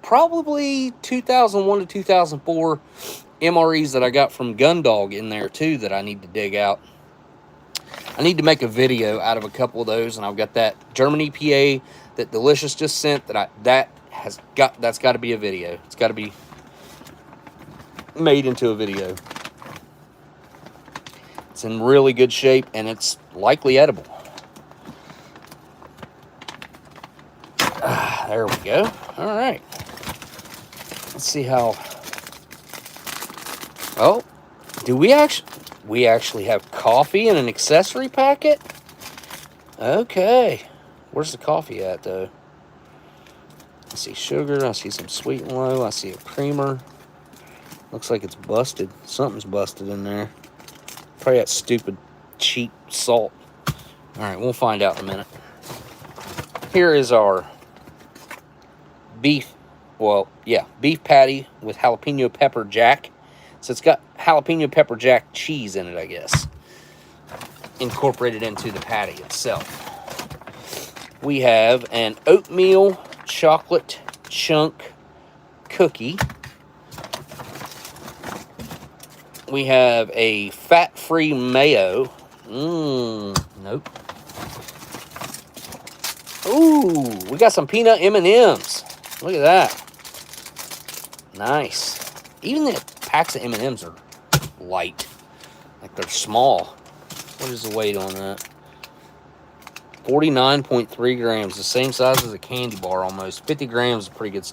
probably 2001 to 2004 MREs that I got from Gundog in there too that I need to dig out. I need to make a video out of a couple of those, and I've got that German EPA that Delicious just sent that's got to be a video. It's got to be made into a video. It's in really good shape, and it's likely edible. There we go. All right. Let's see how. Oh, do we actually have coffee in an accessory packet? Okay. Where's the coffee at, though? I see sugar. I see some sweet and low. I see a creamer. Looks like it's busted. Something's busted in there. Probably that stupid, cheap salt. All right, we'll find out in a minute. Here is our beef patty with jalapeno pepper jack. So it's got jalapeno pepper jack cheese in it, I guess, incorporated into the patty itself. We have an oatmeal chocolate chunk cookie. We have a fat-free mayo. Nope. Ooh, we got some peanut M&Ms. Look at that. Nice. Even the packs of M&Ms are light. Like they're small. What is the weight on that? 49.3 grams. The same size as a candy bar almost. 50 grams is pretty good,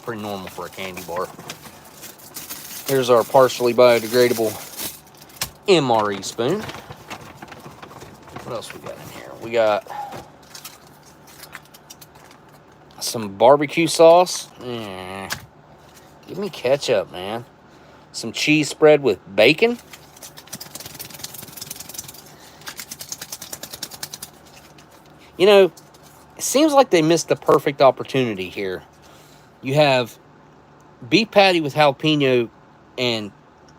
pretty normal for a candy bar. Here's our partially biodegradable MRE spoon. What else we got in here? We got some barbecue sauce. Give me ketchup, man. Some cheese spread with bacon. It seems like they missed the perfect opportunity here. You have beef patty with jalapeno and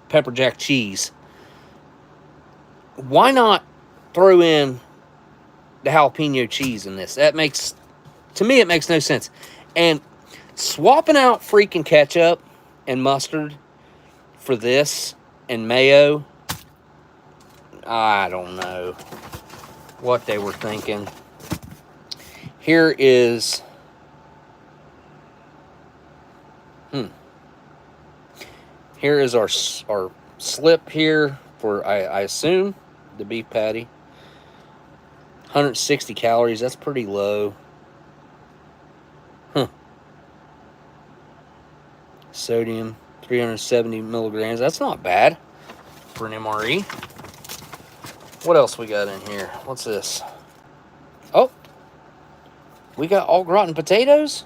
pepper jack cheese. Why not throw in the jalapeno cheese in this? To me, it makes no sense. And swapping out freaking ketchup and mustard for this and mayo, I don't know what they were thinking. Here is here is our slip here for I assume the beef patty. 160 calories. That's pretty low. Sodium 370 milligrams. That's not bad for an MRE. What else we got in here? What's this? Oh, we got au gratin potatoes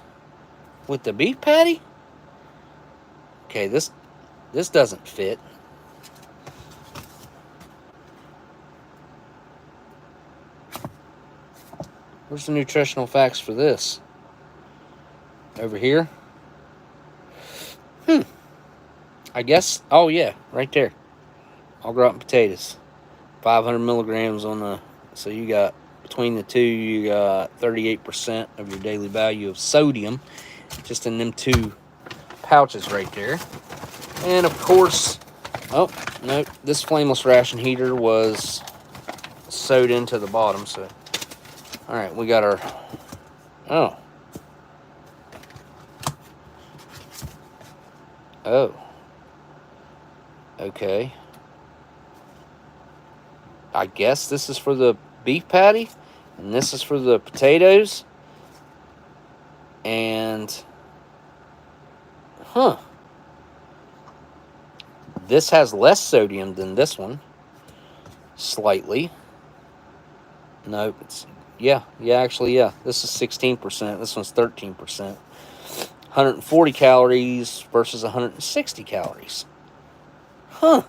with the beef patty. Okay, this doesn't fit. Where's the nutritional facts for this? Over here? I guess. Oh, yeah. Right there. All gratin potatoes. 500 milligrams on the... So you got... Between the two, you got 38% of your daily value of sodium. Just in them two pouches right there. And, of course... Oh, no. This flameless ration heater was sewed into the bottom, so... Alright, we got our... Oh. Oh. Okay. I guess this is for the beef patty, and this is for the potatoes. And... Huh. This has less sodium than this one. Slightly. No, it's... Yeah, actually, yeah. This is 16%. This one's 13%. 140 calories versus 160 calories. Huh.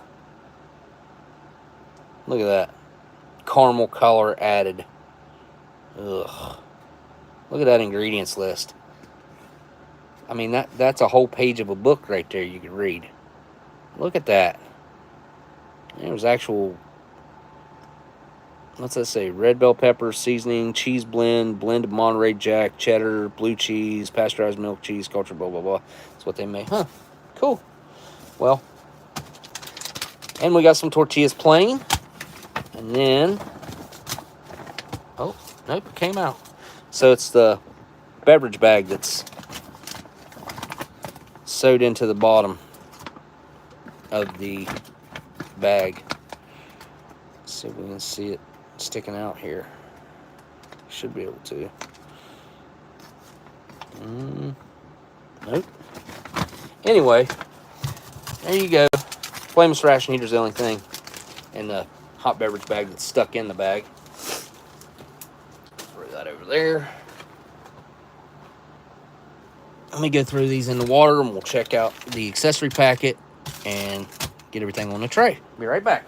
Look at that. Caramel color added. Ugh. Look at that ingredients list. I mean, that's a whole page of a book right there you could read. Look at that. There's actual... What's that say? Red bell pepper, seasoning, cheese blend of Monterey Jack, cheddar, blue cheese, pasteurized milk cheese, culture, blah, blah, blah. That's what they make. Huh. Cool. Well. And we got some tortillas plain. And then... Oh, nope, it came out. So it's the beverage bag that's sewed into the bottom of the bag. Let's see if we can see it sticking out here. Should be able to. Nope. Anyway, there you go. Flameless ration heater's the only thing in the hot beverage bag that's stuck in the bag. Throw that over there. Let me go through these in the water and we'll check out the accessory packet and get everything on the tray. Be right back.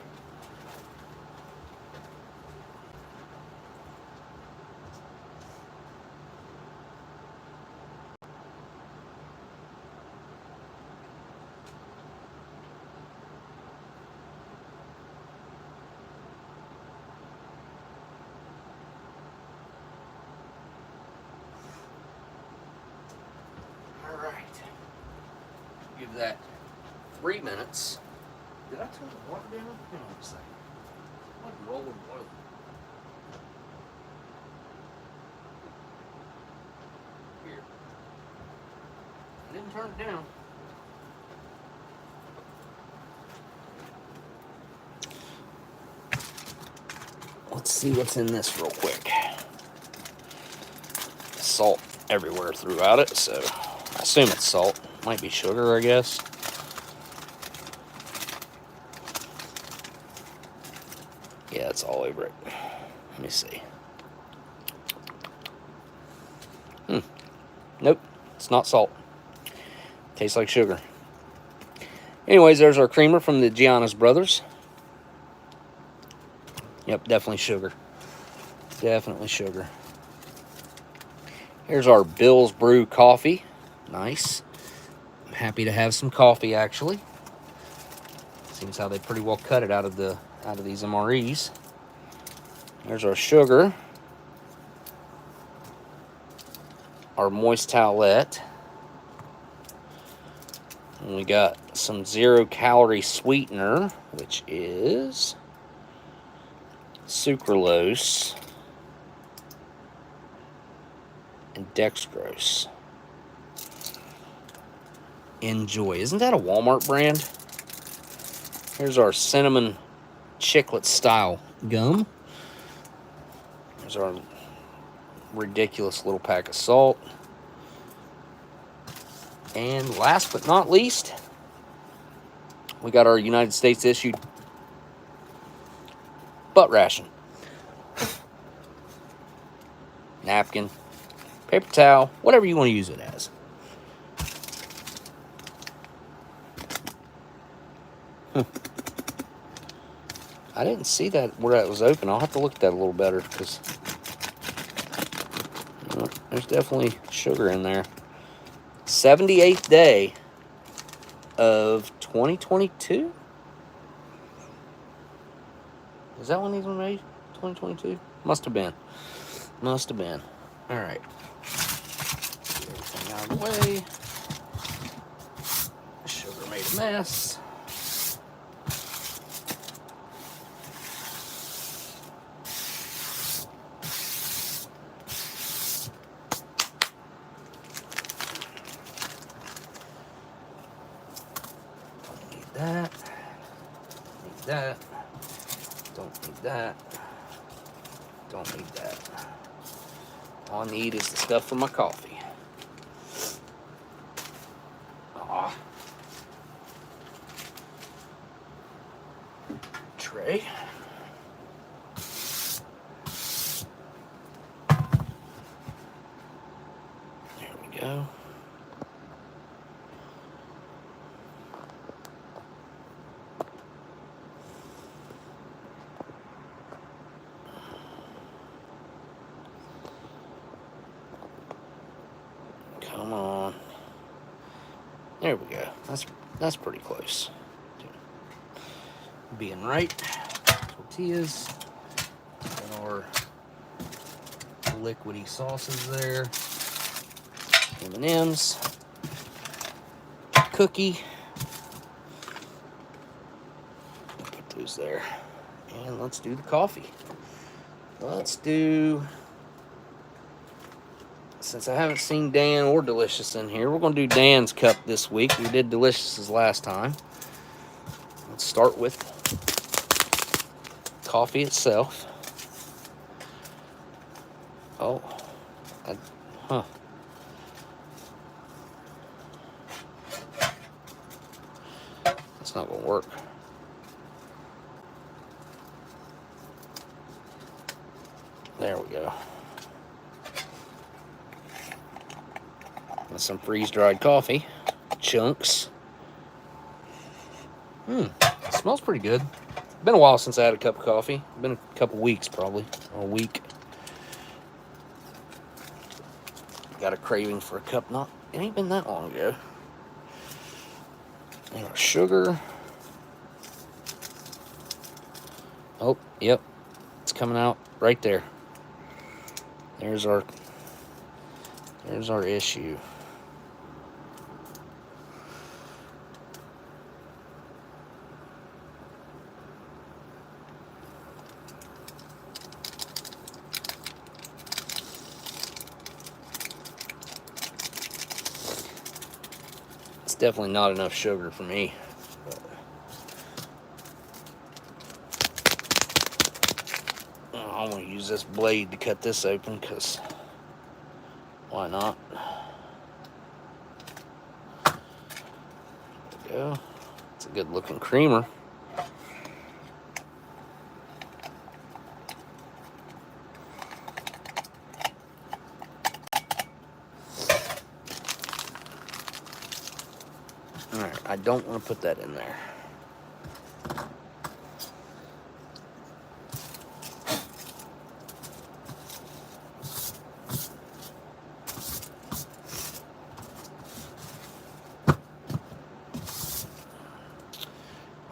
Give that 3 minutes. Did I turn the water down? Hang on a second. What rolling water? Here. I didn't turn it down. Let's see what's in this real quick. Salt everywhere throughout it, so I assume it's salt. Might be sugar, I guess. Yeah, it's all over it. Let me see. Nope, it's not salt. Tastes like sugar. Anyways, there's our creamer from the Gianna's Brothers. Yep, definitely sugar. Definitely sugar. Here's our Bill's Brew coffee. Nice. I'm happy to have some coffee, actually. Seems how they pretty well cut it out of these MREs. There's our sugar. Our moist towelette. And we got some 0-calorie sweetener, which is sucralose and dextrose. Enjoy. Isn't that a Walmart brand? Here's our cinnamon chiclet style gum. There's our ridiculous little pack of salt. And last but not least, we got our United States issued butt ration. Napkin, paper towel, whatever you want to use it as. I didn't see that where that was open. I'll have to look at that a little better because There's definitely sugar in there. 78th day of 2022. Is that when these were made? 2022? Must have been. Must have been. All right. Get everything out of the way. Sugar made a mess. Don't need that. Need that. Don't need that. Don't need that. All I need is the stuff for my coffee. Aw. Tray. There we go. Come on. There we go. That's pretty close. Being right. Tortillas. And our liquidy sauces there. M&M's. Cookie. Put those there. And let's do the coffee. Let's do... Since I haven't seen Dan or Delicious in here, we're going to do Dan's cup this week. We did Delicious's last time. Let's start with coffee itself. Oh. Huh. That's not going to work. There we go. And some freeze-dried coffee. Chunks. Smells pretty good. Been a while since I had a cup of coffee. Been a couple weeks probably. Or a week. Got a craving for a cup. It ain't been that long ago. And our sugar. Oh, yep. It's coming out right there. There's our issue. It's definitely not enough sugar for me. I'm going to use this blade to cut this open because why not? There we go. It's a good looking creamer. Alright, I don't want to put that in there.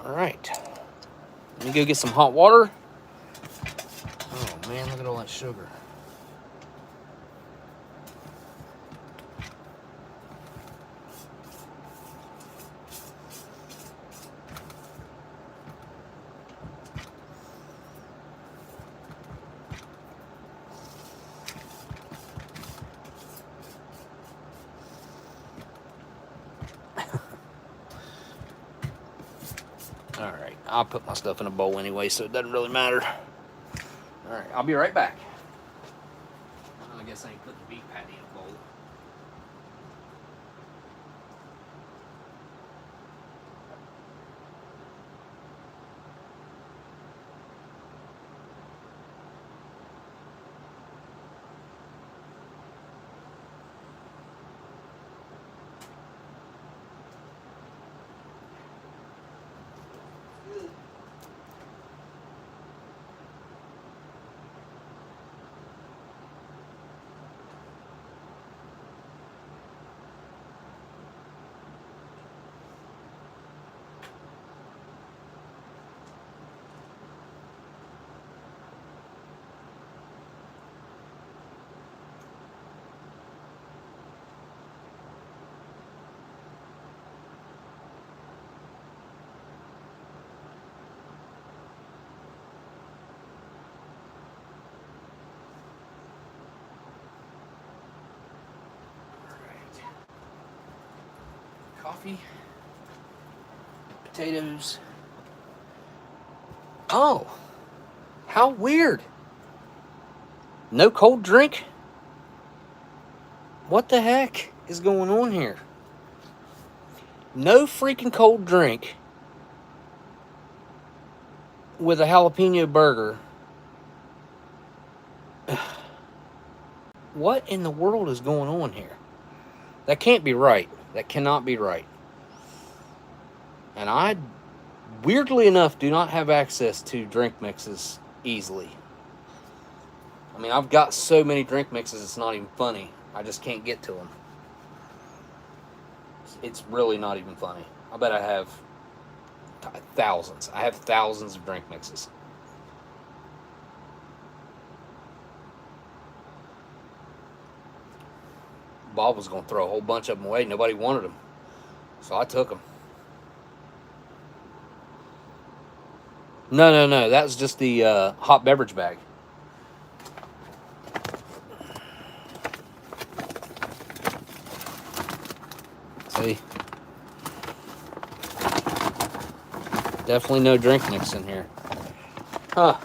Alright. Let me go get some hot water. Oh man, look at all that sugar. Alright, I'll put my stuff in a bowl anyway, so it doesn't really matter. Alright, I'll be right back. I guess I ain't putting the beef patty in a bowl. Coffee. Potatoes. Oh, how weird. No cold drink? What the heck is going on here? No freaking cold drink with a jalapeno burger. What in the world is going on here? That can't be right. That cannot be right. And I, weirdly enough, do not have access to drink mixes easily. I mean, I've got so many drink mixes, it's not even funny. I just can't get to them. It's really not even funny. I bet I have thousands. I have thousands of drink mixes. Bob was going to throw a whole bunch of them away. Nobody wanted them. So I took them. No. That was just the hot beverage bag. See? Definitely no drink mix in here. Huh.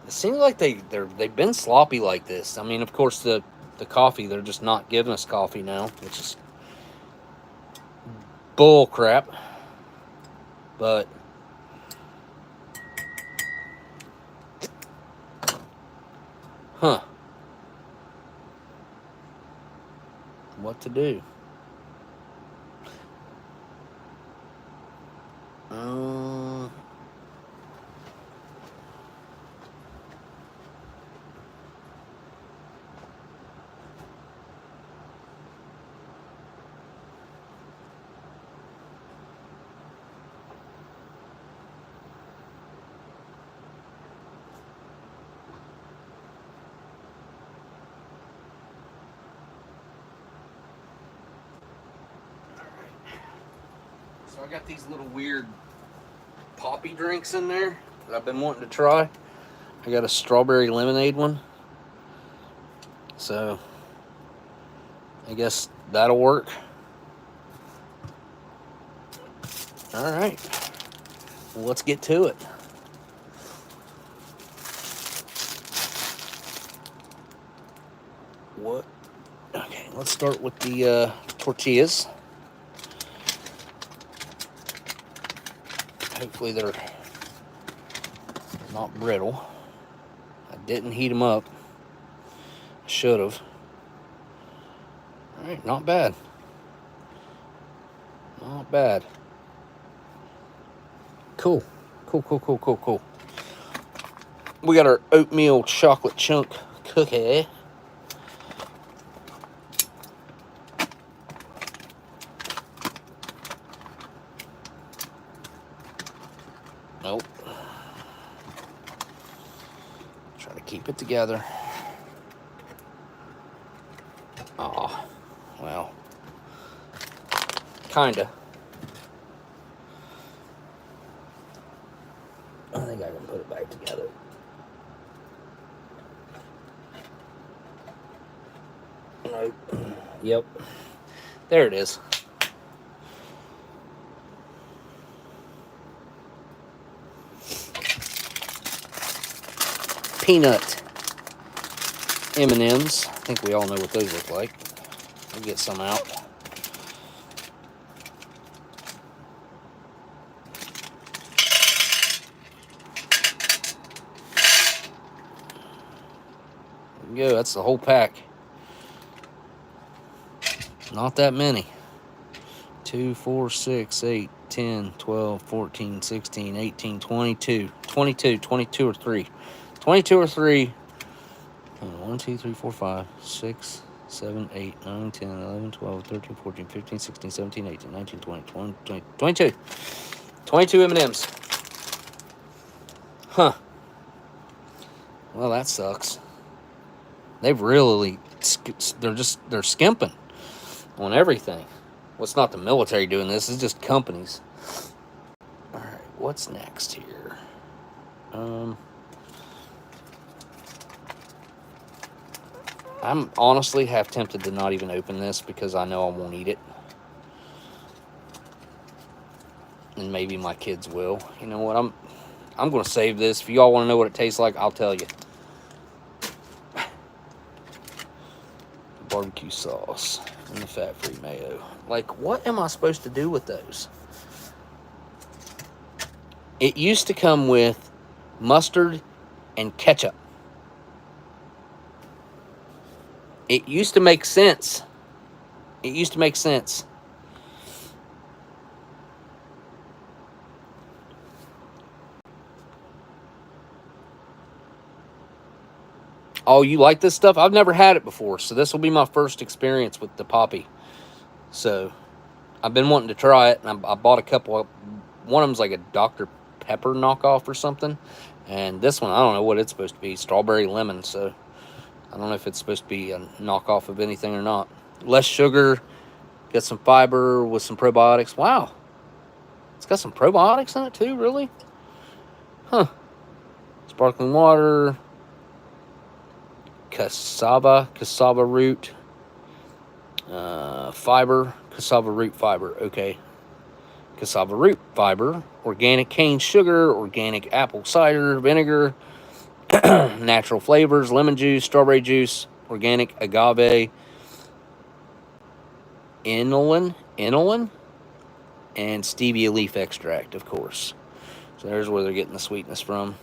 It seems like they've been sloppy like this. I mean, of course, the coffee, they're just not giving us coffee now, which is bull crap. But huh. What to do? So I got these little weird poppy drinks in there that I've been wanting to try. I got a strawberry lemonade one. So I guess that'll work. All right. Well, let's get to it. What? Okay, let's start with the tortillas. Hopefully they're not brittle. I didn't heat them up. I should have. All right, not bad. Not bad. Cool. Cool. We got our oatmeal chocolate chunk cookie. Nope. Try to keep it together. Oh, well, kinda. I think I can put it back together. Nope. Yep. There it is. Peanut M&Ms. I think we all know what those look like. We'll get some out. There we go. That's the whole pack. Not that many. 2, 4, 6, 8, 10, 12, 14, 16, 18, 22. 22 or 3. 22 or 3. 1, 2, 3, 4, 5, 6, 7, 8, 9, 10, 11, 12, 13, 14, 15, 16, 17, 18, 19, 20, 20, 22. 22 M&Ms. Huh. Well, that sucks. They've really, they're skimping on everything. Well, it's not the military doing this, it's just companies. All right, what's next here? I'm honestly half tempted to not even open this because I know I won't eat it. And maybe my kids will. You know what? I'm going to save this. If y'all want to know what it tastes like, I'll tell you. Barbecue sauce and the fat-free mayo. Like, what am I supposed to do with those? It used to come with mustard and ketchup. It used to make sense. It used to make sense. Oh, you like this stuff? I've never had it before, so this will be my first experience with the Poppy. So, I've been wanting to try it, and I bought a couple. One of them's like a Dr. Pepper knockoff or something, and this one, I don't know what it's supposed to be. Strawberry lemon, so I don't know if it's supposed to be a knockoff of anything or not. Less sugar, got some fiber with some probiotics. Wow, it's got some probiotics in it too, really? Huh. Sparkling water, cassava root, fiber, cassava root fiber, okay. Cassava root fiber, organic cane sugar, organic apple cider vinegar, natural flavors, lemon juice, strawberry juice, organic agave, inulin, and stevia leaf extract, of course. So there's where they're getting the sweetness from.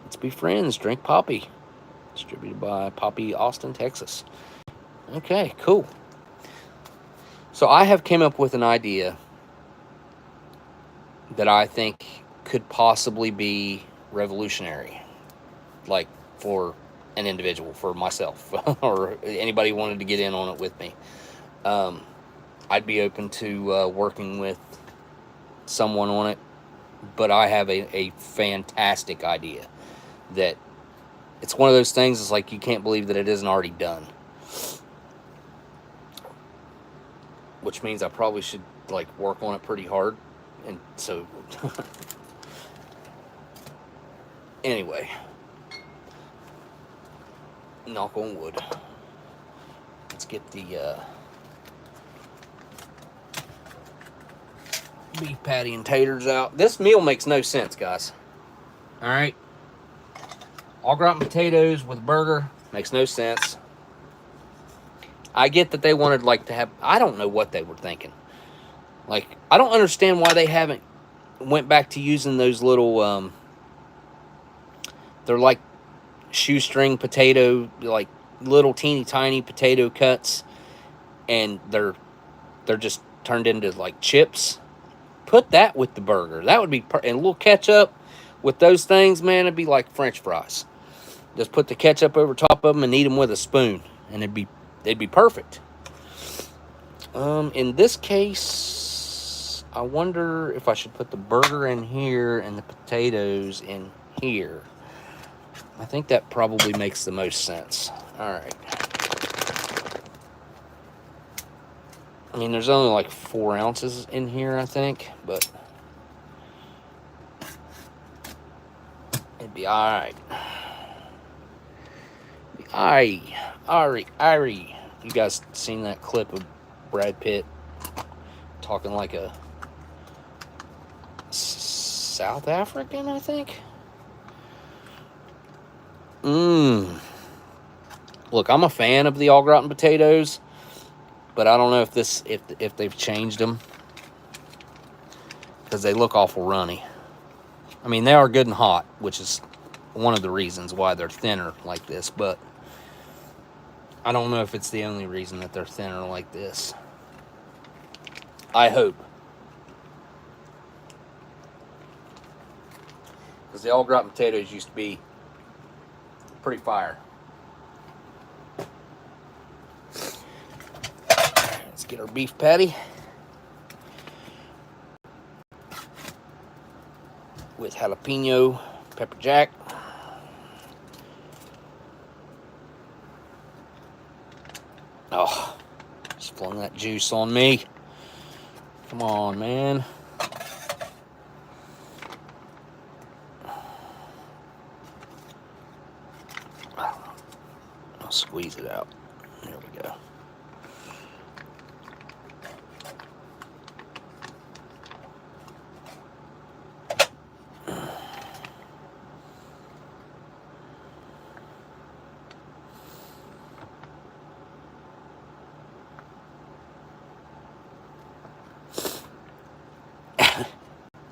Let's be friends, drink Poppy. Distributed by Poppy, Austin, Texas. Okay, cool. So I have came up with an idea that I think could possibly be revolutionary, like for an individual, for myself, or anybody who wanted to get in on it with me. I'd be open to working with someone on it, but I have a fantastic idea that it's one of those things. It's like you can't believe that it isn't already done, which means I probably should like work on it pretty hard. And so, anyway, knock on wood. Let's get the beef patty and taters out. This meal makes no sense, guys. All right, au gratin potatoes with burger makes no sense. I get that they wanted like to have. I don't know what they were thinking. Like, I don't understand why they haven't went back to using those little, they're like shoestring potato, like little teeny tiny potato cuts, and they're just turned into like chips. Put that with the burger. That would be, and a little ketchup with those things, man, it'd be like French fries. Just put the ketchup over top of them and eat them with a spoon, and they'd be perfect. In this case, I wonder if I should put the burger in here and the potatoes in here. I think that probably makes the most sense. All right. I mean, there's only like 4 ounces in here, I think, but it'd be all right. Irie. You guys seen that clip of Brad Pitt talking like a South African, I think? Look, I'm a fan of the au gratin potatoes, but I don't know if they've changed them, because they look awful runny. I mean, they are good and hot, which is one of the reasons why they're thinner like this, but I don't know if it's the only reason that they're thinner like this. I hope. Because the au gratin potatoes used to be pretty fire. Let's get our beef patty with jalapeno, pepper jack. Oh, just flung that juice on me. Come on, man. I'll squeeze it out. There we go.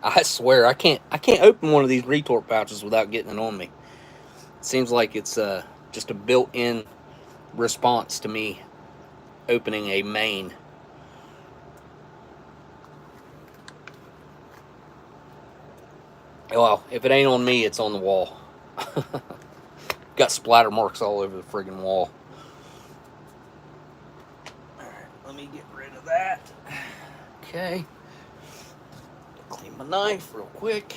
I swear I can't open one of these retort pouches without getting it on me. It seems like it's just a built-in response to me opening a main. Well, if it ain't on me, it's on the wall. Got splatter marks all over the friggin' wall. Alright, let me get rid of that. Okay. Clean my knife real quick.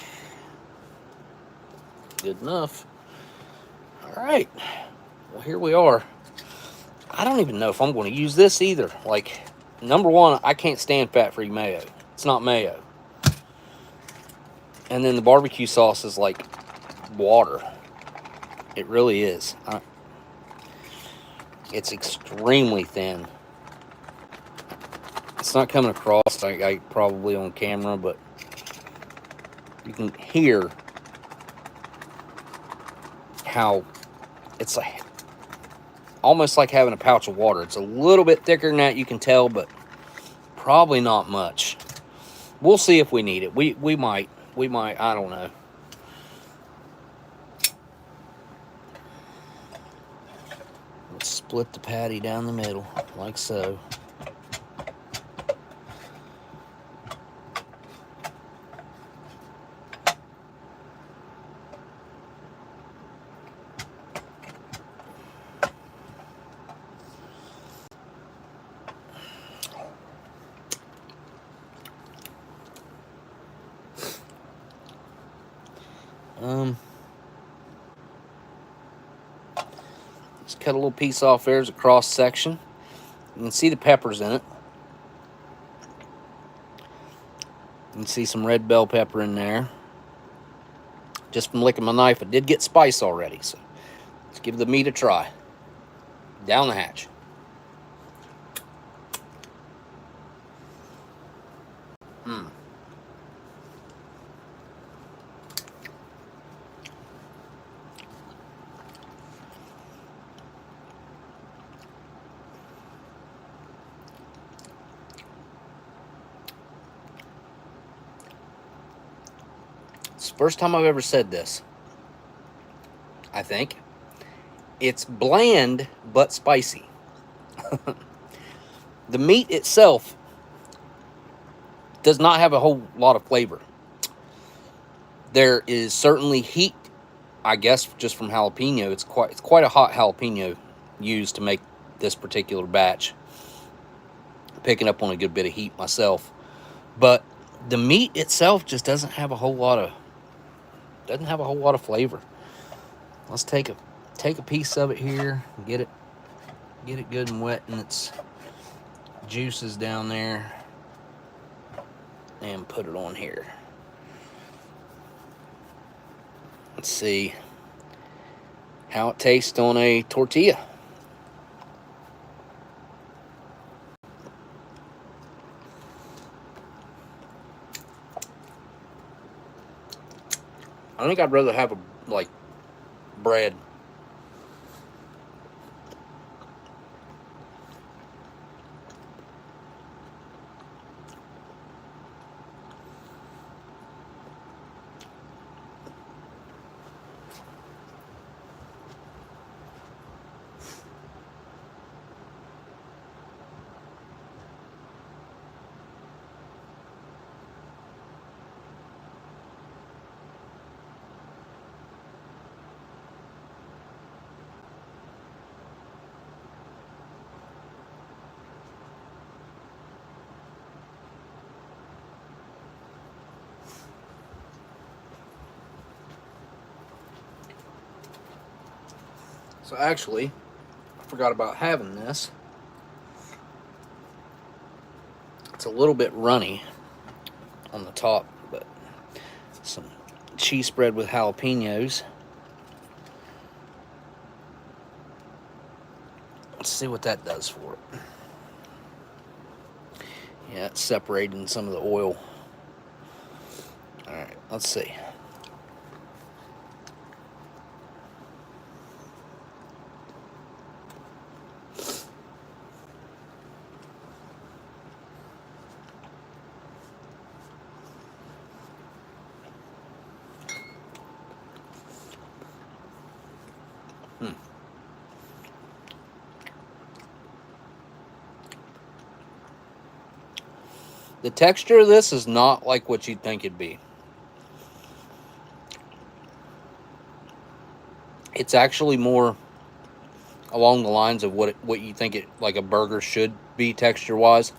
Good enough. Alright. Well, here we are. I don't even know if I'm going to use this either. Like, number one, I can't stand fat-free mayo. It's not mayo. And then the barbecue sauce is like water. It really is. It's extremely thin. It's not coming across like probably on camera, but you can hear how it's like almost like having a pouch of water. It's a little bit thicker than that, you can tell, but probably not much. We'll see if we need it. We might. I don't know. Let's split the patty down the middle, like so. Just cut a little piece off there as a cross section. You can see the peppers in it. You can see some red bell pepper in there. Just from licking my knife, it did get spice already, so let's give the meat a try. Down the hatch. It's the first time I've ever said this. I think. It's bland, but spicy. The meat itself does not have a whole lot of flavor. There is certainly heat, I guess, just from jalapeno. It's quite a hot jalapeno used to make this particular batch. Picking up on a good bit of heat myself. But the meat itself just doesn't have a whole lot of flavor. Let's take a piece of it here, get it good and wet in its juices down there, and put it on here. Let's see how it tastes on a tortilla. I think I'd rather have bread. So actually, I forgot about having this. It's a little bit runny on the top, but some cheese spread with jalapenos. Let's see what that does for it. Yeah, it's separating some of the oil. All right, let's see. The texture of this is not like what you'd think it'd be. It's actually more along the lines of what you think it like a burger should be texture-wise.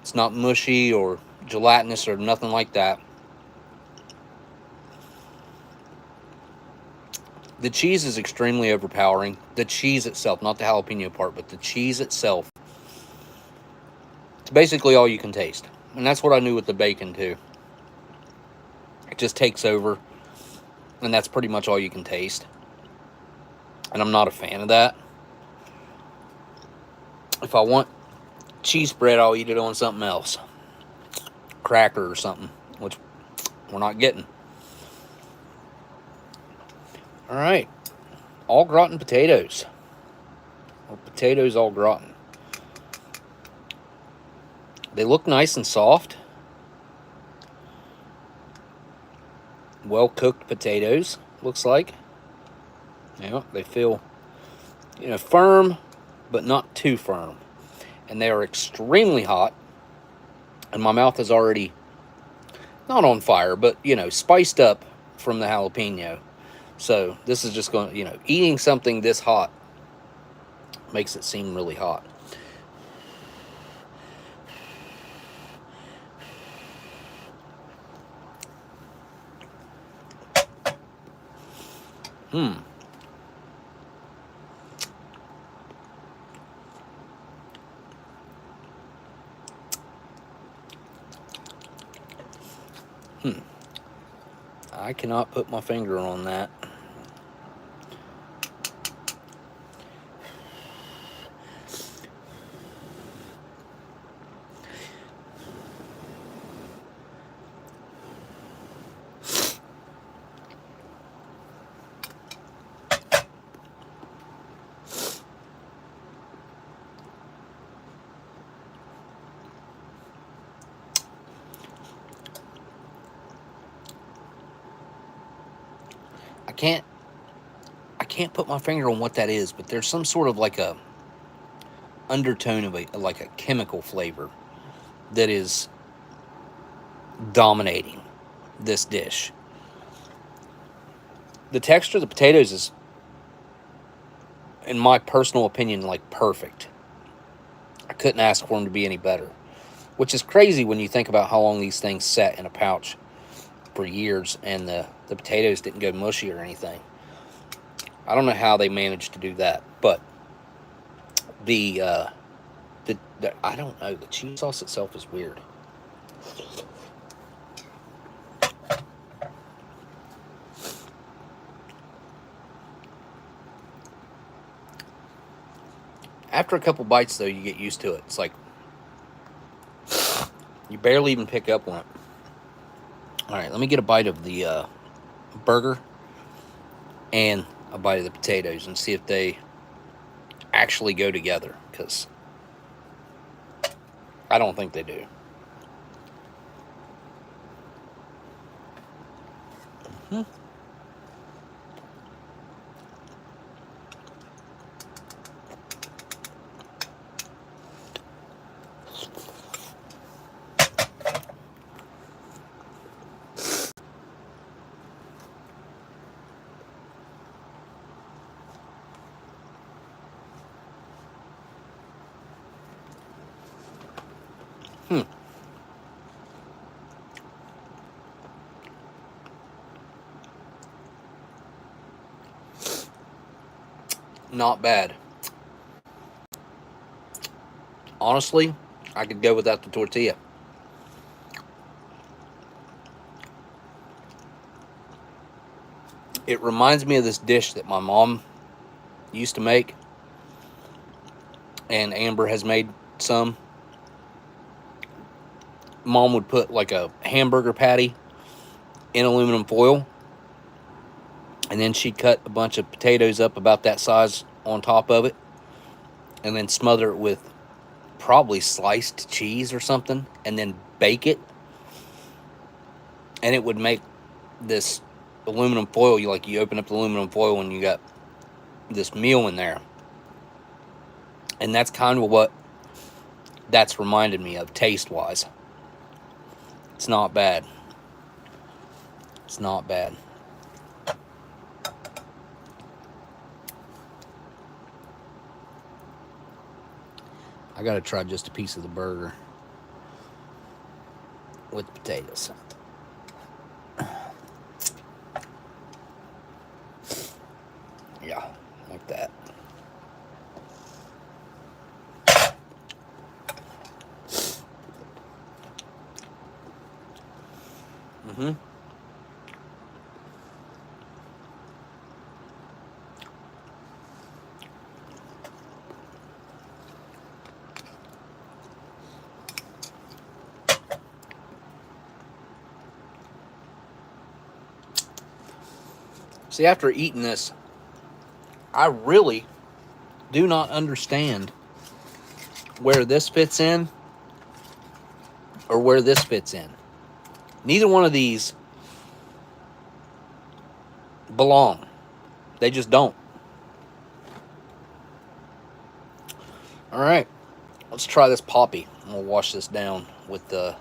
It's not mushy or gelatinous or nothing like that. The cheese is extremely overpowering. The cheese itself, not the jalapeno part, but the cheese itself. It's basically all you can taste. And that's what I knew with the bacon too. It just takes over. And that's pretty much all you can taste. And I'm not a fan of that. If I want cheese spread, I'll eat it on something else. Cracker or something, which we're not getting. All right. All gratin potatoes. Or potatoes all gratin. They look nice and soft. Well cooked potatoes, looks like. Yeah, they feel, firm, but not too firm. And they are extremely hot. And my mouth is already not on fire, but, spiced up from the jalapeno. So this is just going to, eating something this hot makes it seem really hot. I cannot put my finger on that. I can't put my finger on what that is, but there's some sort of like a undertone of like a chemical flavor that is dominating this dish. The texture of the potatoes is, in my personal opinion, like perfect. I couldn't ask for them to be any better, which is crazy when you think about how long these things sat in a pouch for years and the potatoes didn't go mushy or anything. I don't know how they managed to do that, but the I don't know, the cheese sauce itself is weird. After a couple bites, though, you get used to it. It's like you barely even pick up on it. All right, let me get a bite of the burger and a bite of the potatoes and see if they actually go together, because I don't think they do. Not bad. Honestly, I could go without the tortilla. It reminds me of this dish that my mom used to make. and Amber has made some. Mom would put like a hamburger patty in aluminum foil, and then she'd cut a bunch of potatoes up about that size on top of it, and then smother it with probably sliced cheese or something, and then bake it, and it would make this aluminum foil. You open up the aluminum foil and you got this meal in there, and that's kind of what that's reminded me of taste wise. It's not bad. It's not bad. I gotta try just a piece of the burger with potatoes. Yeah, like that. Mm-hmm. See, after eating this, I really do not understand where this fits in or where this fits in. Neither one of these belong. They just don't. All right, let's try this poppy. We'll wash this down with the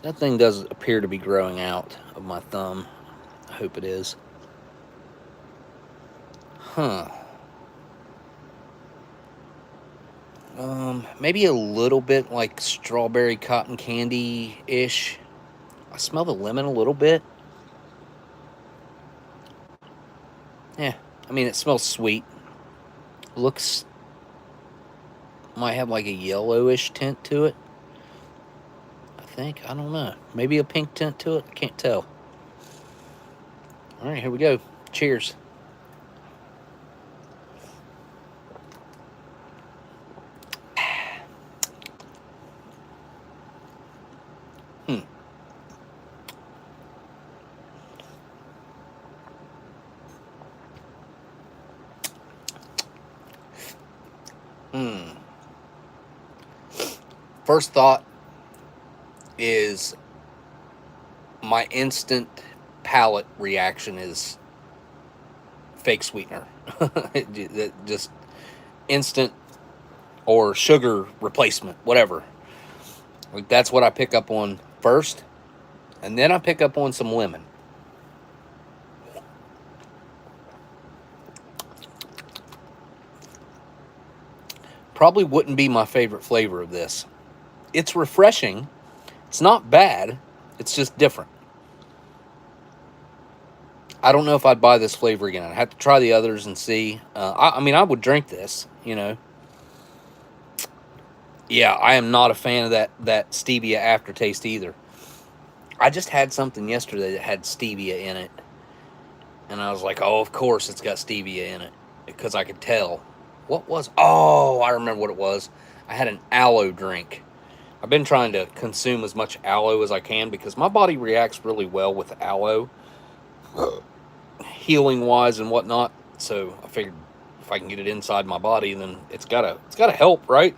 that thing does appear to be growing out of my thumb. I hope it is. Huh. Maybe a little bit like strawberry cotton candy-ish. I smell the lemon a little bit. Yeah, I mean, it smells sweet. Looks, might have like a yellowish tint to it. I don't know. Maybe a pink tint to it. I can't tell. All right, here we go. Cheers. First thought is my instant palate reaction is fake sweetener. Just instant, or sugar replacement, whatever. Like, that's what I pick up on first, and then I pick up on some lemon. Probably wouldn't be my favorite flavor of this. It's refreshing. It's not bad. It's just different. I don't know if I'd buy this flavor again. I'd have to try the others and see. I mean, I would drink this, you know. Yeah, I am not a fan of that stevia aftertaste either. I just had something yesterday that had stevia in it, and I was like, oh, of course it's got stevia in it, because I could tell. What was... Oh, I remember what it was. I had an aloe drink. I've been trying to consume as much aloe as I can because my body reacts really well with aloe, healing-wise and whatnot. So I figured if I can get it inside my body, then it's gotta help, right?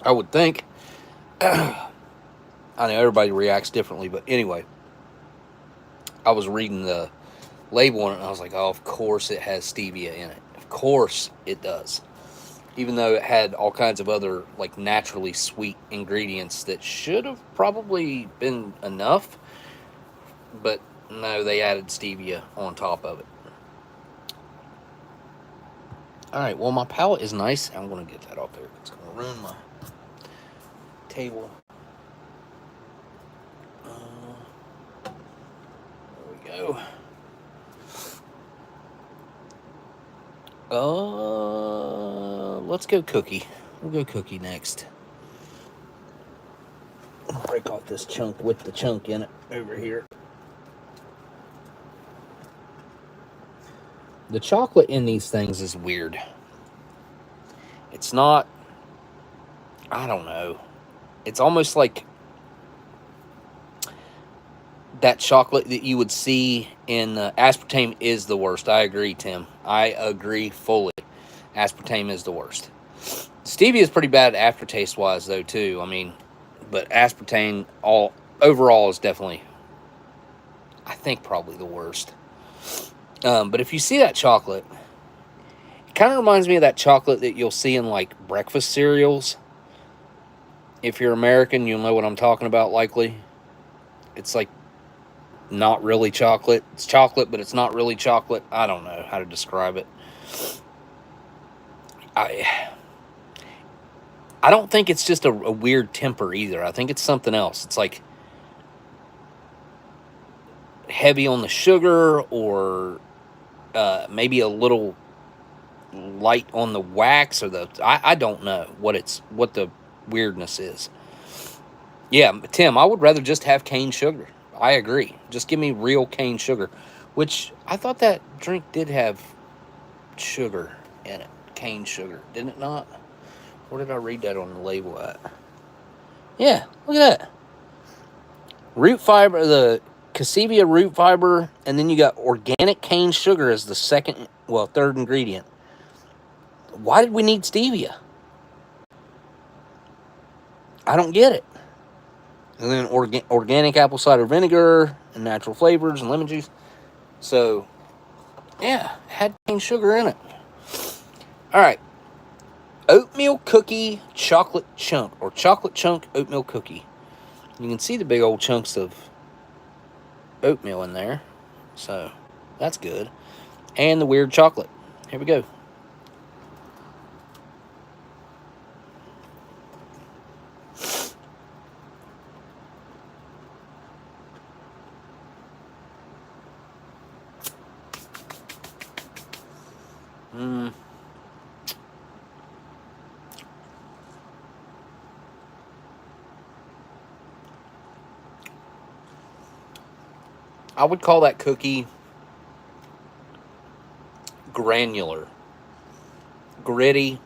I would think. I know everybody reacts differently, but anyway, I was reading the label on it, and I was like, oh, of course it has stevia in it. Of course it does. Even though it had all kinds of other, like, naturally sweet ingredients that should have probably been enough. But no, they added stevia on top of it. Alright, well, my palate is nice. I'm going to get that off there. It's going to ruin my table. There we go. Let's go cookie. We'll go cookie next. break off this chunk with the chunk in it over here. The chocolate in these things is weird. It's not, I don't know. It's almost like that chocolate that you would see in aspartame is the worst. I agree, Tim. I agree fully. Aspartame is the worst. Stevia is pretty bad aftertaste wise though too. I mean, but aspartame overall is definitely, I think, probably the worst. But if you see that chocolate, it kind of reminds me of that chocolate that you'll see in like breakfast cereals. If you're American, you'll know what I'm talking about likely. It's like not really chocolate. It's chocolate, but it's not really chocolate. I don't know how to describe it. I don't think it's just a weird temper either. I think it's something else. It's like heavy on the sugar, or maybe a little light on the wax, or I don't know what the weirdness is. Yeah, Tim, I would rather just have cane sugar. I agree. Just give me real cane sugar, which I thought that drink did have sugar in it. Cane sugar, didn't it not? Where did I read that on the label at? Yeah, look at that. Root fiber, the Cassia root fiber, and then you got organic cane sugar as the third ingredient. Why did we need stevia? I don't get it. And then organic apple cider vinegar and natural flavors and lemon juice. So, yeah, it had cane sugar in it. All right. Oatmeal cookie chocolate chunk, or chocolate chunk oatmeal cookie. You can see the big old chunks of oatmeal in there. So, that's good. And the weird chocolate. Here we go. I would call that cookie granular, gritty.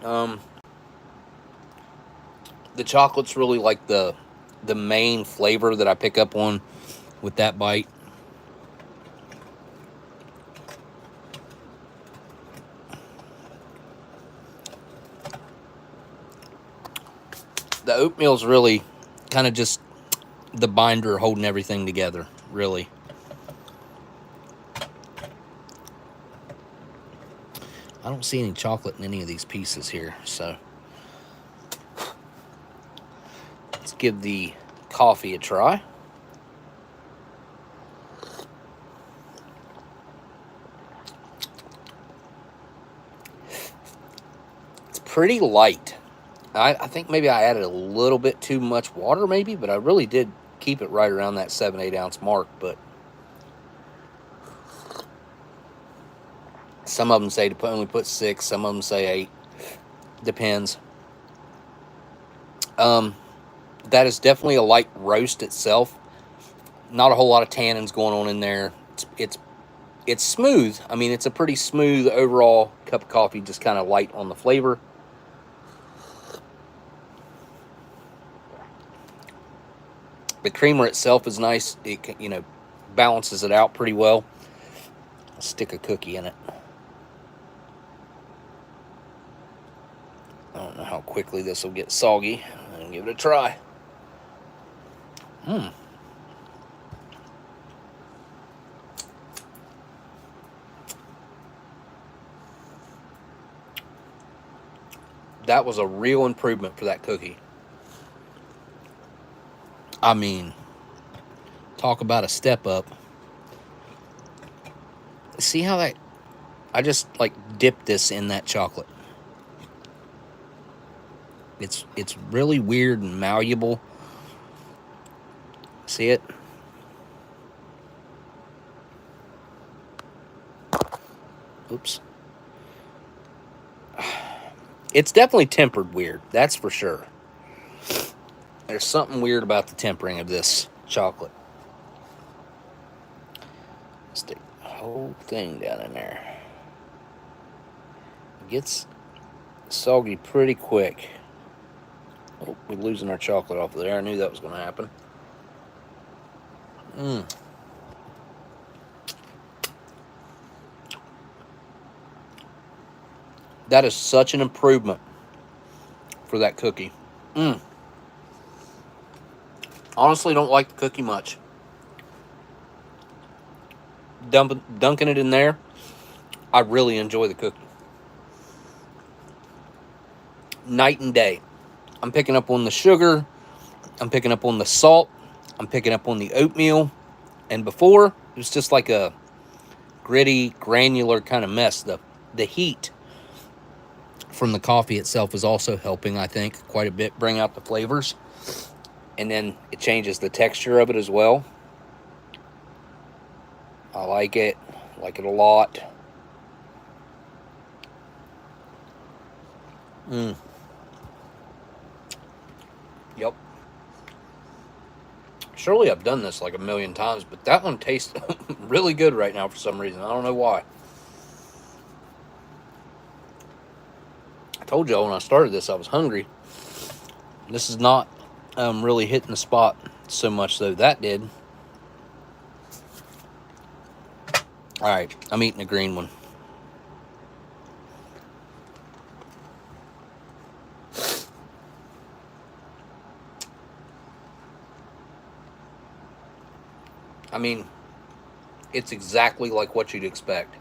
The chocolate's really like the main flavor that I pick up on with that bite. The oatmeal's really kind of just the binder holding everything together, really. I don't see any chocolate in any of these pieces here, so let's give the coffee a try. It's pretty light. I think maybe I added a little bit too much water, maybe, but I really did keep it right around that 7-8 ounce mark. But some of them say to only put 6, some of them say 8. Depends. That is definitely a light roast itself. Not a whole lot of tannins going on in there. It's smooth. I mean, it's a pretty smooth overall cup of coffee, just kind of light on the flavor. The creamer itself is nice. It, balances it out pretty well. I'll stick a cookie in it. I don't know how quickly this will get soggy. I'll give it a try. That was a real improvement for that cookie. I mean, talk about a step up. See how that, I just like dipped this in that chocolate. It's really weird and malleable. See it? Oops. It's definitely tempered weird, that's for sure. There's something weird about the tempering of this chocolate. Stick the whole thing down in there. It gets soggy pretty quick. Oh, we're losing our chocolate off of there. I knew that was going to happen. That is such an improvement for that cookie. Honestly, don't like the cookie much. Dunking it in there, I really enjoy the cookie. Night and day. I'm picking up on the sugar. I'm picking up on the salt. I'm picking up on the oatmeal. And before, it was just like a gritty, granular kind of mess. The heat from the coffee itself is also helping, I think, quite a bit, bring out the flavors. And then it changes the texture of it as well. I like it. I like it a lot. Yep. Surely I've done this like a million times, but that one tastes really good right now for some reason. I don't know why. I told y'all when I started this I was hungry. This is not really hitting the spot so much, though. That did. Alright, I'm eating a green one. I mean, it's exactly like what you'd expect.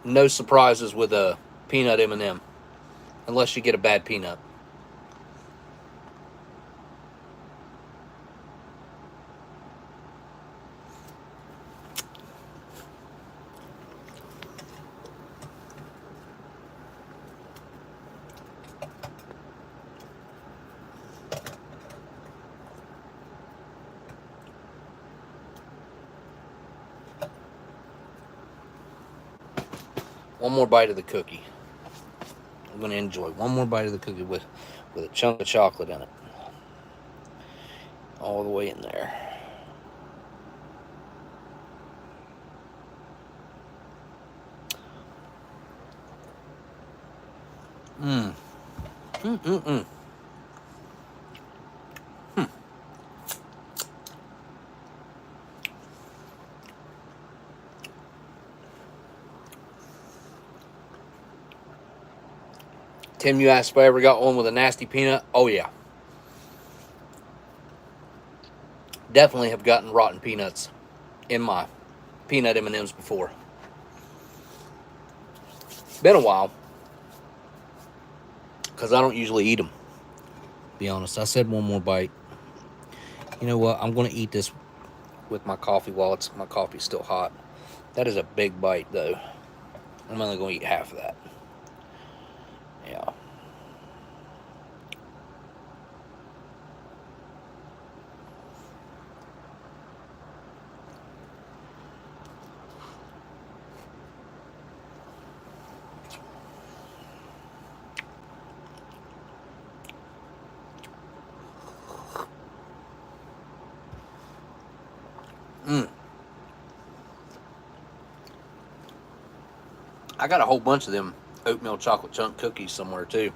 No surprises with a peanut M&M, unless you get a bad peanut. One more bite of the cookie. I'm going to enjoy one more bite of the cookie with a chunk of chocolate in it. All the way in there. Tim, you asked if I ever got one with a nasty peanut. Oh, yeah. Definitely have gotten rotten peanuts in my peanut M&Ms before. Been a while, because I don't usually eat them. Be honest, I said one more bite. You know what? I'm going to eat this with my coffee while my coffee's still hot. That is a big bite, though. I'm only going to eat half of that. Yeah. I got a whole bunch of them oatmeal chocolate chunk cookies somewhere too.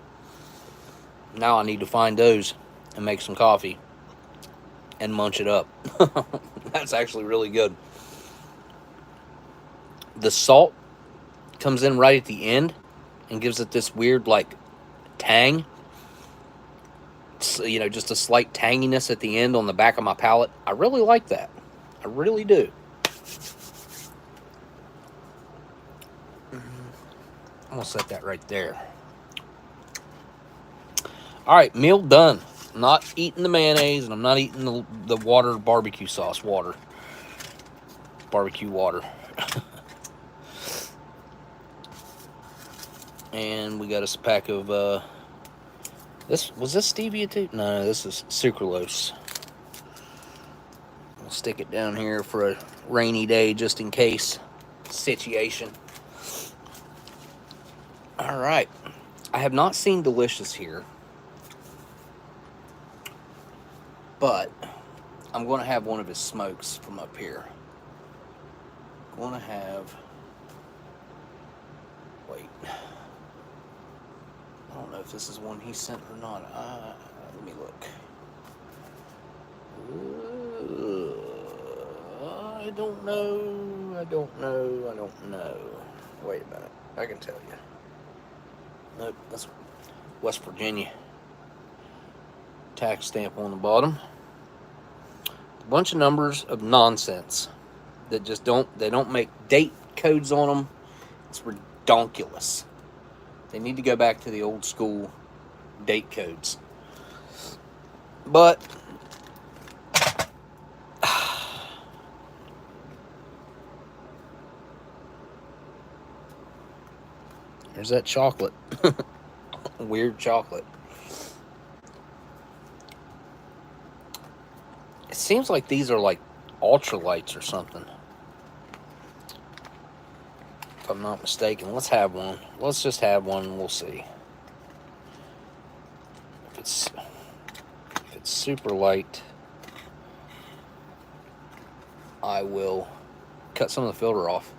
Now I need to find those and make some coffee and munch it up. That's actually really good. The salt comes in right at the end and gives it this weird like tang. So, you know, just a slight tanginess at the end on the back of my palate. I really like that. I really do. I'm going to set that right there. All right, meal done. I'm not eating the mayonnaise, and I'm not eating the water barbecue sauce water. Barbecue water. And we got us a pack of, was this stevia too? No, this is sucralose. We'll stick it down here for a rainy day just in case situation. All right. I have not seen Delicious here, but I'm going to have one of his smokes from up here. I'm going to have... Wait. I don't know if this is one he sent or not. Let me look. I don't know. I don't know. Wait a minute. I can tell you. Nope, that's West Virginia. Tax stamp on the bottom. A bunch of numbers of nonsense that just don't make date codes on them. It's redonkulous. They need to go back to the old school date codes. But there's that chocolate. Weird chocolate. It seems like these are like ultralights or something, if I'm not mistaken. Let's have one. Let's just have one and we'll see. If it's super light, I will cut some of the filter off.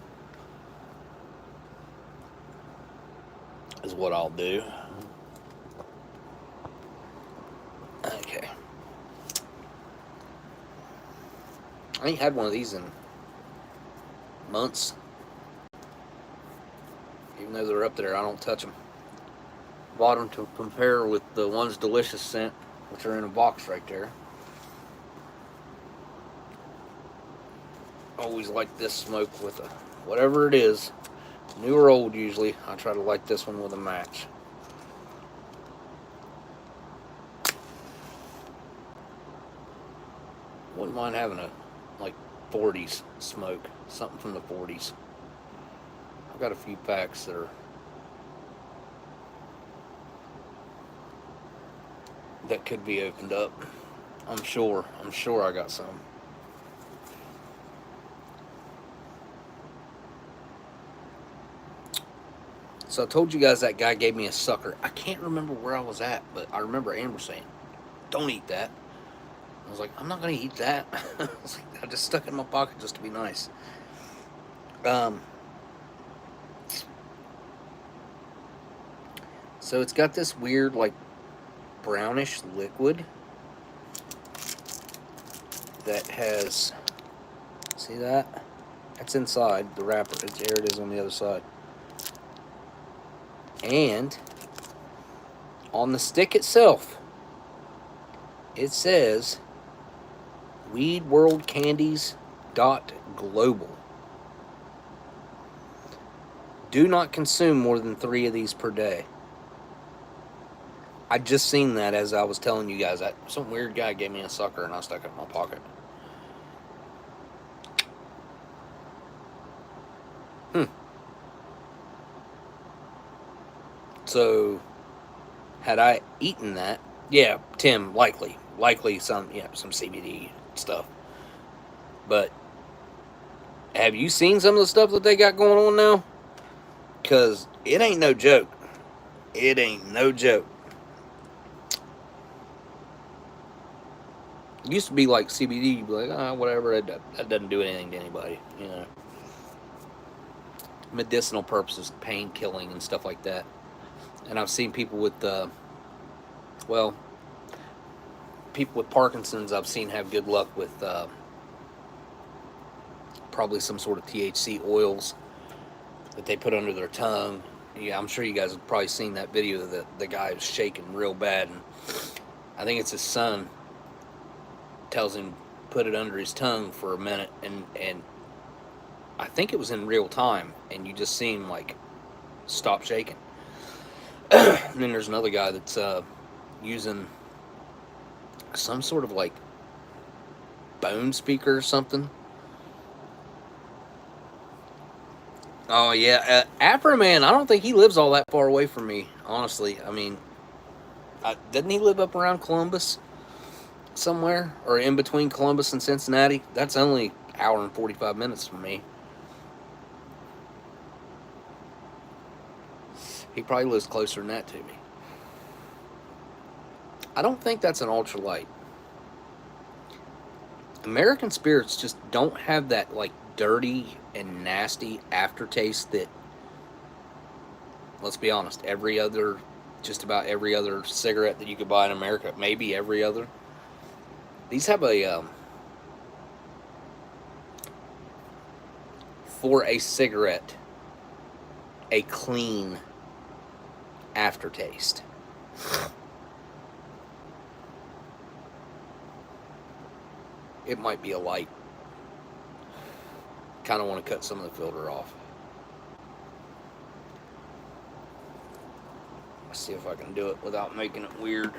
Is what I'll do. Okay. I ain't had one of these in months. Even though they're up there, I don't touch them. Bought them to compare with the ones Delicious sent, which are in a box right there. Always like this smoke with a whatever it is, new or old usually. I try to light this one with a match. Wouldn't mind having a like 40s smoke, something from the 40s. I've got a few packs that could be opened up. I'm sure I got some. So I told you guys that guy gave me a sucker. I can't remember where I was at, but I remember Amber saying, "Don't eat that." I was like, "I'm not gonna eat that." I just stuck it in my pocket just to be nice. So it's got this weird, like, brownish liquid that has, see that? That's inside the wrapper. There it is on the other side. And on the stick itself, it says weedworldcandies.global. Do not consume more than 3 of these per day. I just seen that as I was telling you guys that some weird guy gave me a sucker and I stuck it in my pocket. So, had I eaten that, yeah, Tim, likely some CBD stuff. But have you seen some of the stuff that they got going on now? Because it ain't no joke. It ain't no joke. It used to be like CBD, you'd be like, whatever, that doesn't do anything to anybody, you know. Medicinal purposes, pain killing and stuff like that. And I've seen people with, people with Parkinson's, I've seen have good luck with probably some sort of THC oils that they put under their tongue. Yeah, I'm sure you guys have probably seen that video that the guy is shaking real bad, and I think it's his son tells him put it under his tongue for a minute, and I think it was in real time, and you just see him like stop shaking. And then there's another guy that's using some sort of like bone speaker or something. Oh yeah, Afro Man, I don't think he lives all that far away from me, honestly. I mean, doesn't he live up around Columbus somewhere, or in between Columbus and Cincinnati? That's only an hour and 45 minutes from me. He probably lives closer than that to me. I don't think that's an ultralight. American spirits just don't have that like dirty and nasty aftertaste that, let's be honest, just about every other cigarette that you could buy in America, maybe every other. These have for a cigarette, a clean aftertaste. It might be a light. Kind of want to cut some of the filter off. Let's see if I can do it without making it weird.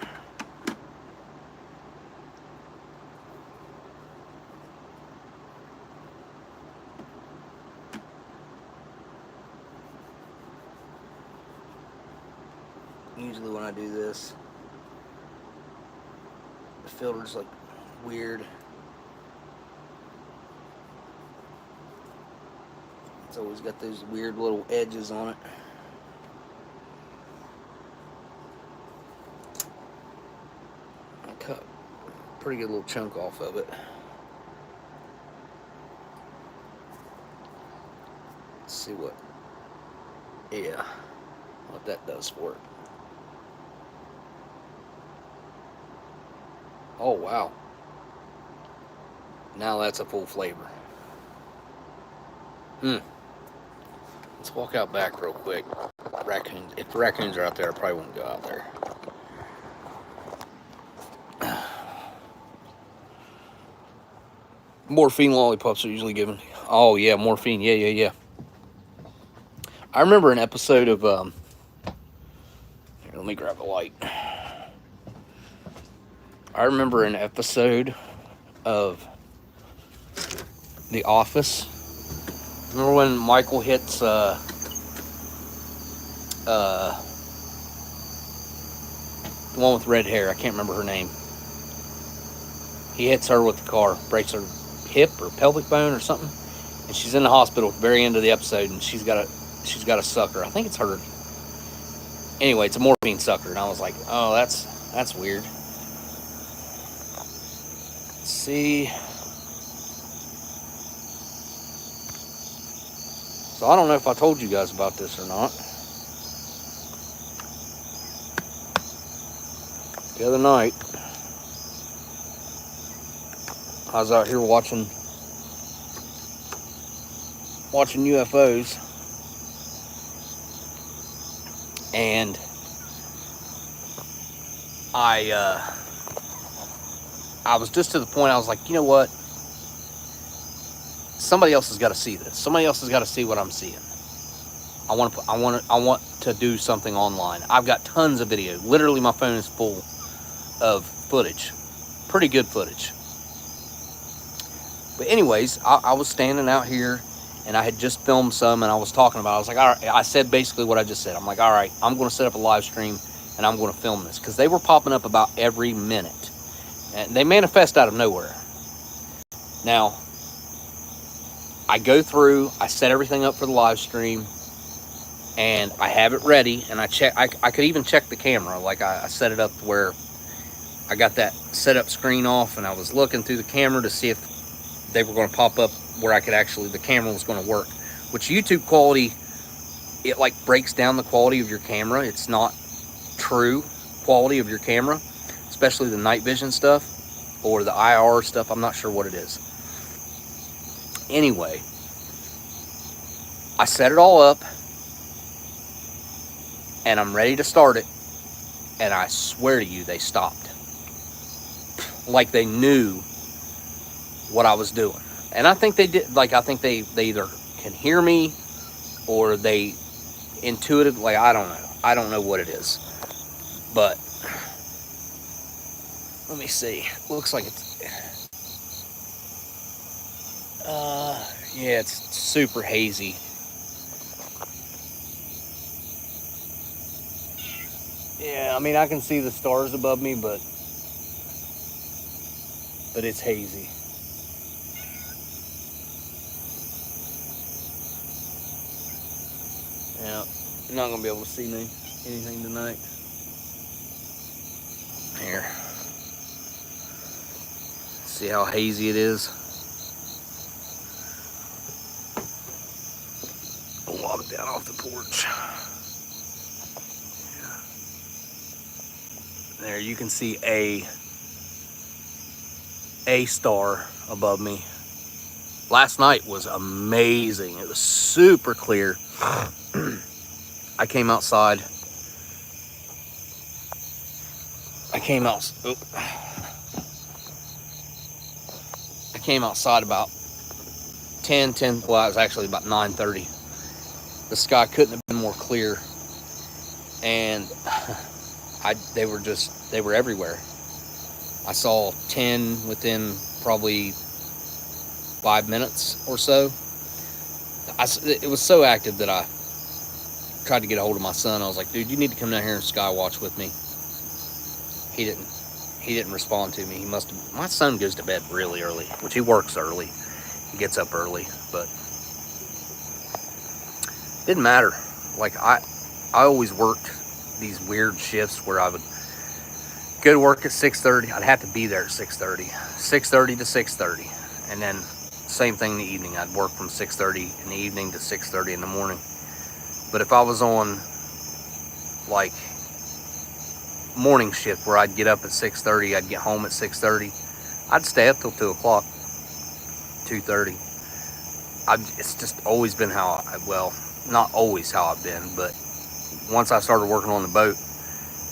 Usually when I do this, the filter's like weird. It's always got those weird little edges on it. I cut a pretty good little chunk off of it. Let's see what that does for it. Oh, wow. Now that's a full flavor. Let's walk out back real quick. Raccoons. If the raccoons are out there, I probably wouldn't go out there. Morphine lollipops are usually given. Oh, yeah, morphine. Yeah. I remember an episode of... Here, let me grab a light. I remember an episode of The Office. Remember when Michael hits the one with red hair? I can't remember her name. He hits her with the car, breaks her hip or pelvic bone or something, and she's in the hospital at the very end of the episode, and she's got a sucker. I think it's her. Anyway, it's a morphine sucker, and I was like, oh, that's weird. Let's see. So I don't know if I told you guys about this or not. The other night, I was out here watching UFOs, and I was just to the point, I was like, you know what? Somebody else has got to see this. Somebody else has got to see what I'm seeing. I want to do something online. I've got tons of video. Literally, my phone is full of footage. Pretty good footage. But anyways, I was standing out here, and I had just filmed some, and I was talking about it. I was like, all right, I said basically what I just said. I'm like, all right, I'm going to set up a live stream, and I'm going to film this. Because they were popping up about every minute. And they manifest out of nowhere. Now, I go through, I set everything up for the live stream, and I have it ready, and I could even check the camera. Like, I set it up where I got that setup screen off, and I was looking through the camera to see if they were going to pop up where I could actually, the camera was going to work. Which YouTube quality, it like breaks down the quality of your camera. It's not true quality of your camera, especially the night vision stuff or the IR stuff. I'm not sure what it is. Anyway, I set it all up, and I'm ready to start it, and I swear to you, they stopped. Like they knew what I was doing. And I think they did, like, I think they either can hear me or they intuitive, like, I don't know. I don't know what it is. But let me see. Looks like it's yeah, it's super hazy. Yeah, I mean, I can see the stars above me, but it's hazy. Yeah, You're not gonna be able to see me anything tonight. Here. See how hazy it is? I'll walk down off the porch. Yeah. There, you can see a star above me. Last night was amazing. It was super clear. I came outside. I came outside about 10, well, it was actually about 9:30. The sky couldn't have been more clear. And they were everywhere. I saw 10 within probably 5 minutes or so. It was so active that I tried to get a hold of my son. I was like, dude, you need to come down here and sky watch with me. He didn't respond to me. He must have. My son goes to bed really early, which he works early. He gets up early, but didn't matter. Like I always worked these weird shifts where I would go to work at 6:30. I'd have to be there at 6:30 to 6:30, and then same thing in the evening. I'd work from 6:30 in the evening to 6:30 in the morning. But if I was on like morning shift where I'd get up at 6:30, I'd get home at 6:30, I'd stay up till 2 o'clock, 2:30. It's just always been how well, not always how I've been, but once I started working on the boat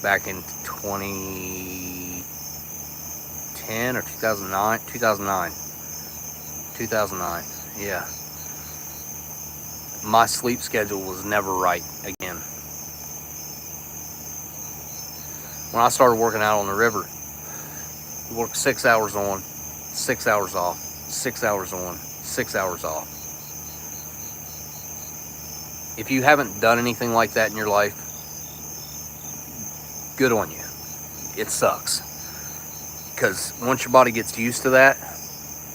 back in 2010 or 2009, yeah. My sleep schedule was never right again. When I started working out on the river, you work 6 hours on, 6 hours off, 6 hours on, 6 hours off. If you haven't done anything like that in your life, good on you. It sucks. Because once your body gets used to that,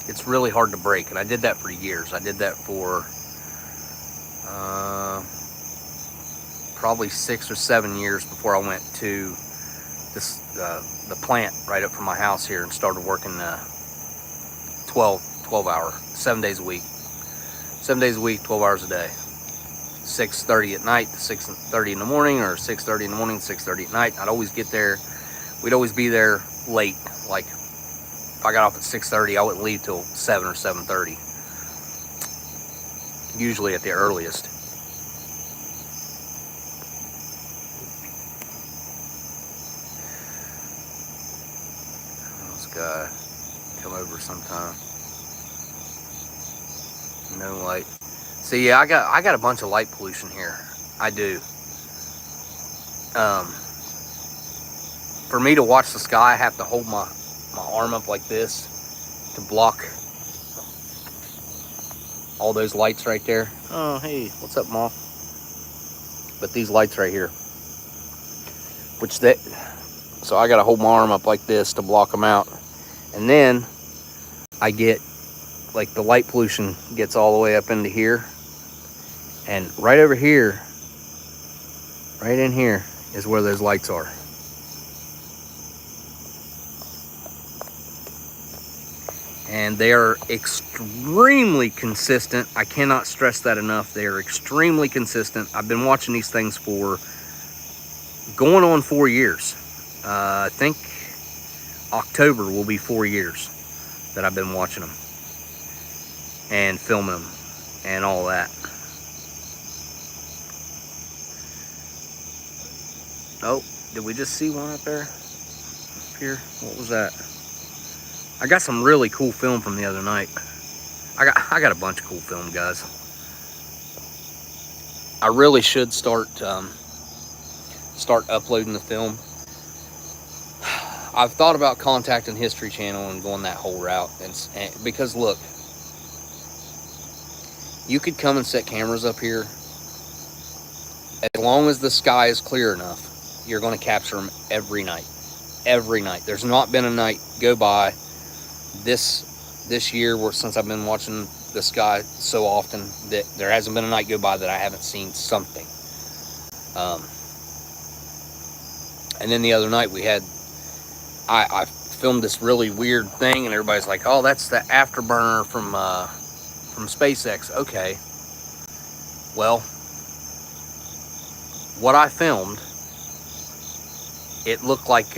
it's really hard to break. And I did that for years. I did that for probably 6 or 7 years before I went to this the plant right up from my house here and started working 12 hour, 7 days a week. 7 days a week, 12 hours a day. 6:30 at night to 6:30 in the morning, or 6:30 in the morning, 6:30 at night. I'd always get there. We'd always be there late. Like if I got off at 6:30, I wouldn't leave till 7 or 7:30. Usually at the earliest. This guy come over sometime. No light. See, yeah, I got a bunch of light pollution here. I do. For me to watch the sky, I have to hold my arm up like this to block all those lights right there. Oh, hey, what's up, Moth? But these lights right here, so I got to hold my arm up like this to block them out. And then I get, like, the light pollution gets all the way up into here. And right over here, right in here, is where those lights are. And they are extremely consistent. I cannot stress that enough. They are extremely consistent. I've been watching these things for going on 4 years. I think October will be 4 years that I've been watching them and filming them and all that. Oh, did we just see one up there? Up here? What was that? I got some really cool film from the other night. I got a bunch of cool film, guys. I really should start uploading the film. I've thought about contacting History Channel and going that whole route, and because look, you could come and set cameras up here. As long as the sky is clear enough, you're going to capture them every night. Every night. There's not been a night go by this year since I've been watching the sky so often that there hasn't been a night go by that I haven't seen something. And then the other night I filmed this really weird thing, and everybody's like, "Oh, that's the afterburner from SpaceX." Okay, well, what I filmed, it looked like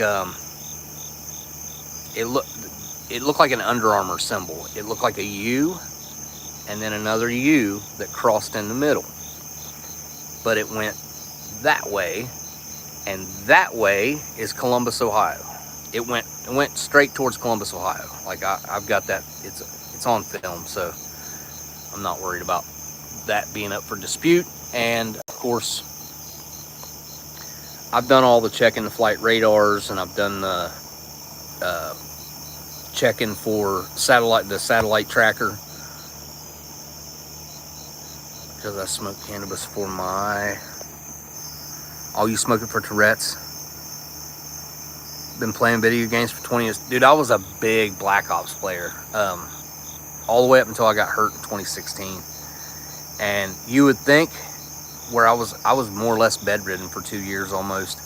it looked like an Under Armour symbol. It looked like a U, and then another U that crossed in the middle. But it went that way, and that way is Columbus, Ohio. It went straight towards Columbus, Ohio. Like I've got that. It's on film, so I'm not worried about that being up for dispute. And of course, I've done all the checking the flight radars, and I've done the checking for the satellite tracker, because I smoke cannabis for all you smoking for Tourette's. Been playing video games for 20 years. Dude, I was a big Black Ops player, all the way up until I got hurt in 2016. And you would think, where I was more or less bedridden for 2 years almost,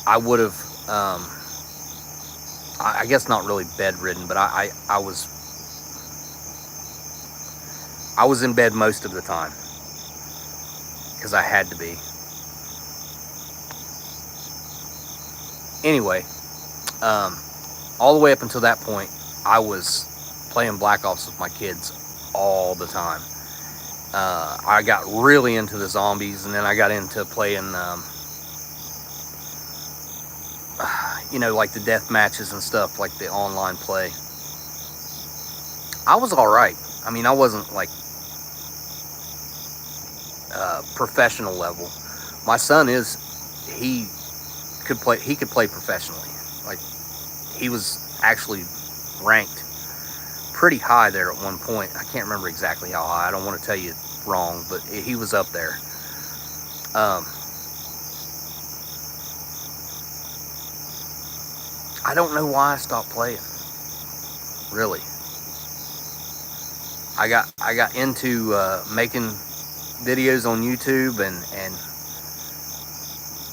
I would have, I guess not really bedridden, but I was in bed most of the time, because I had to be. Anyway, all the way up until that point, I was playing Black Ops with my kids all the time. I got really into the zombies, and then I got into playing, like the death matches and stuff, like the online play. I was all right. I mean, I wasn't like professional level. My son he could play professionally. Like, he was actually ranked pretty high there at one point. I can't remember exactly how high. I don't want to tell you wrong, but he was up there. I don't know why I stopped playing. Really, I got into making videos on YouTube, and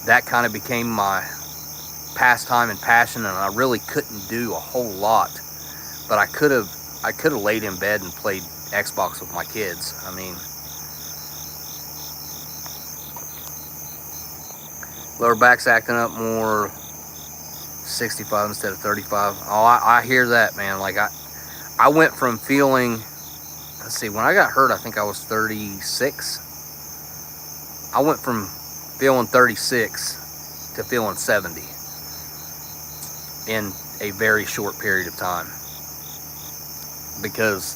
that kind of became my pastime and passion, and I really couldn't do a whole lot, but I could have laid in bed and played Xbox with my kids. I mean, lower back's acting up more, 65 instead of 35. Oh, I hear that, man. Like, I went from feeling, let's see, when I got hurt, I think I was 36. I went from feeling 36 to feeling 70 in a very short period of time, because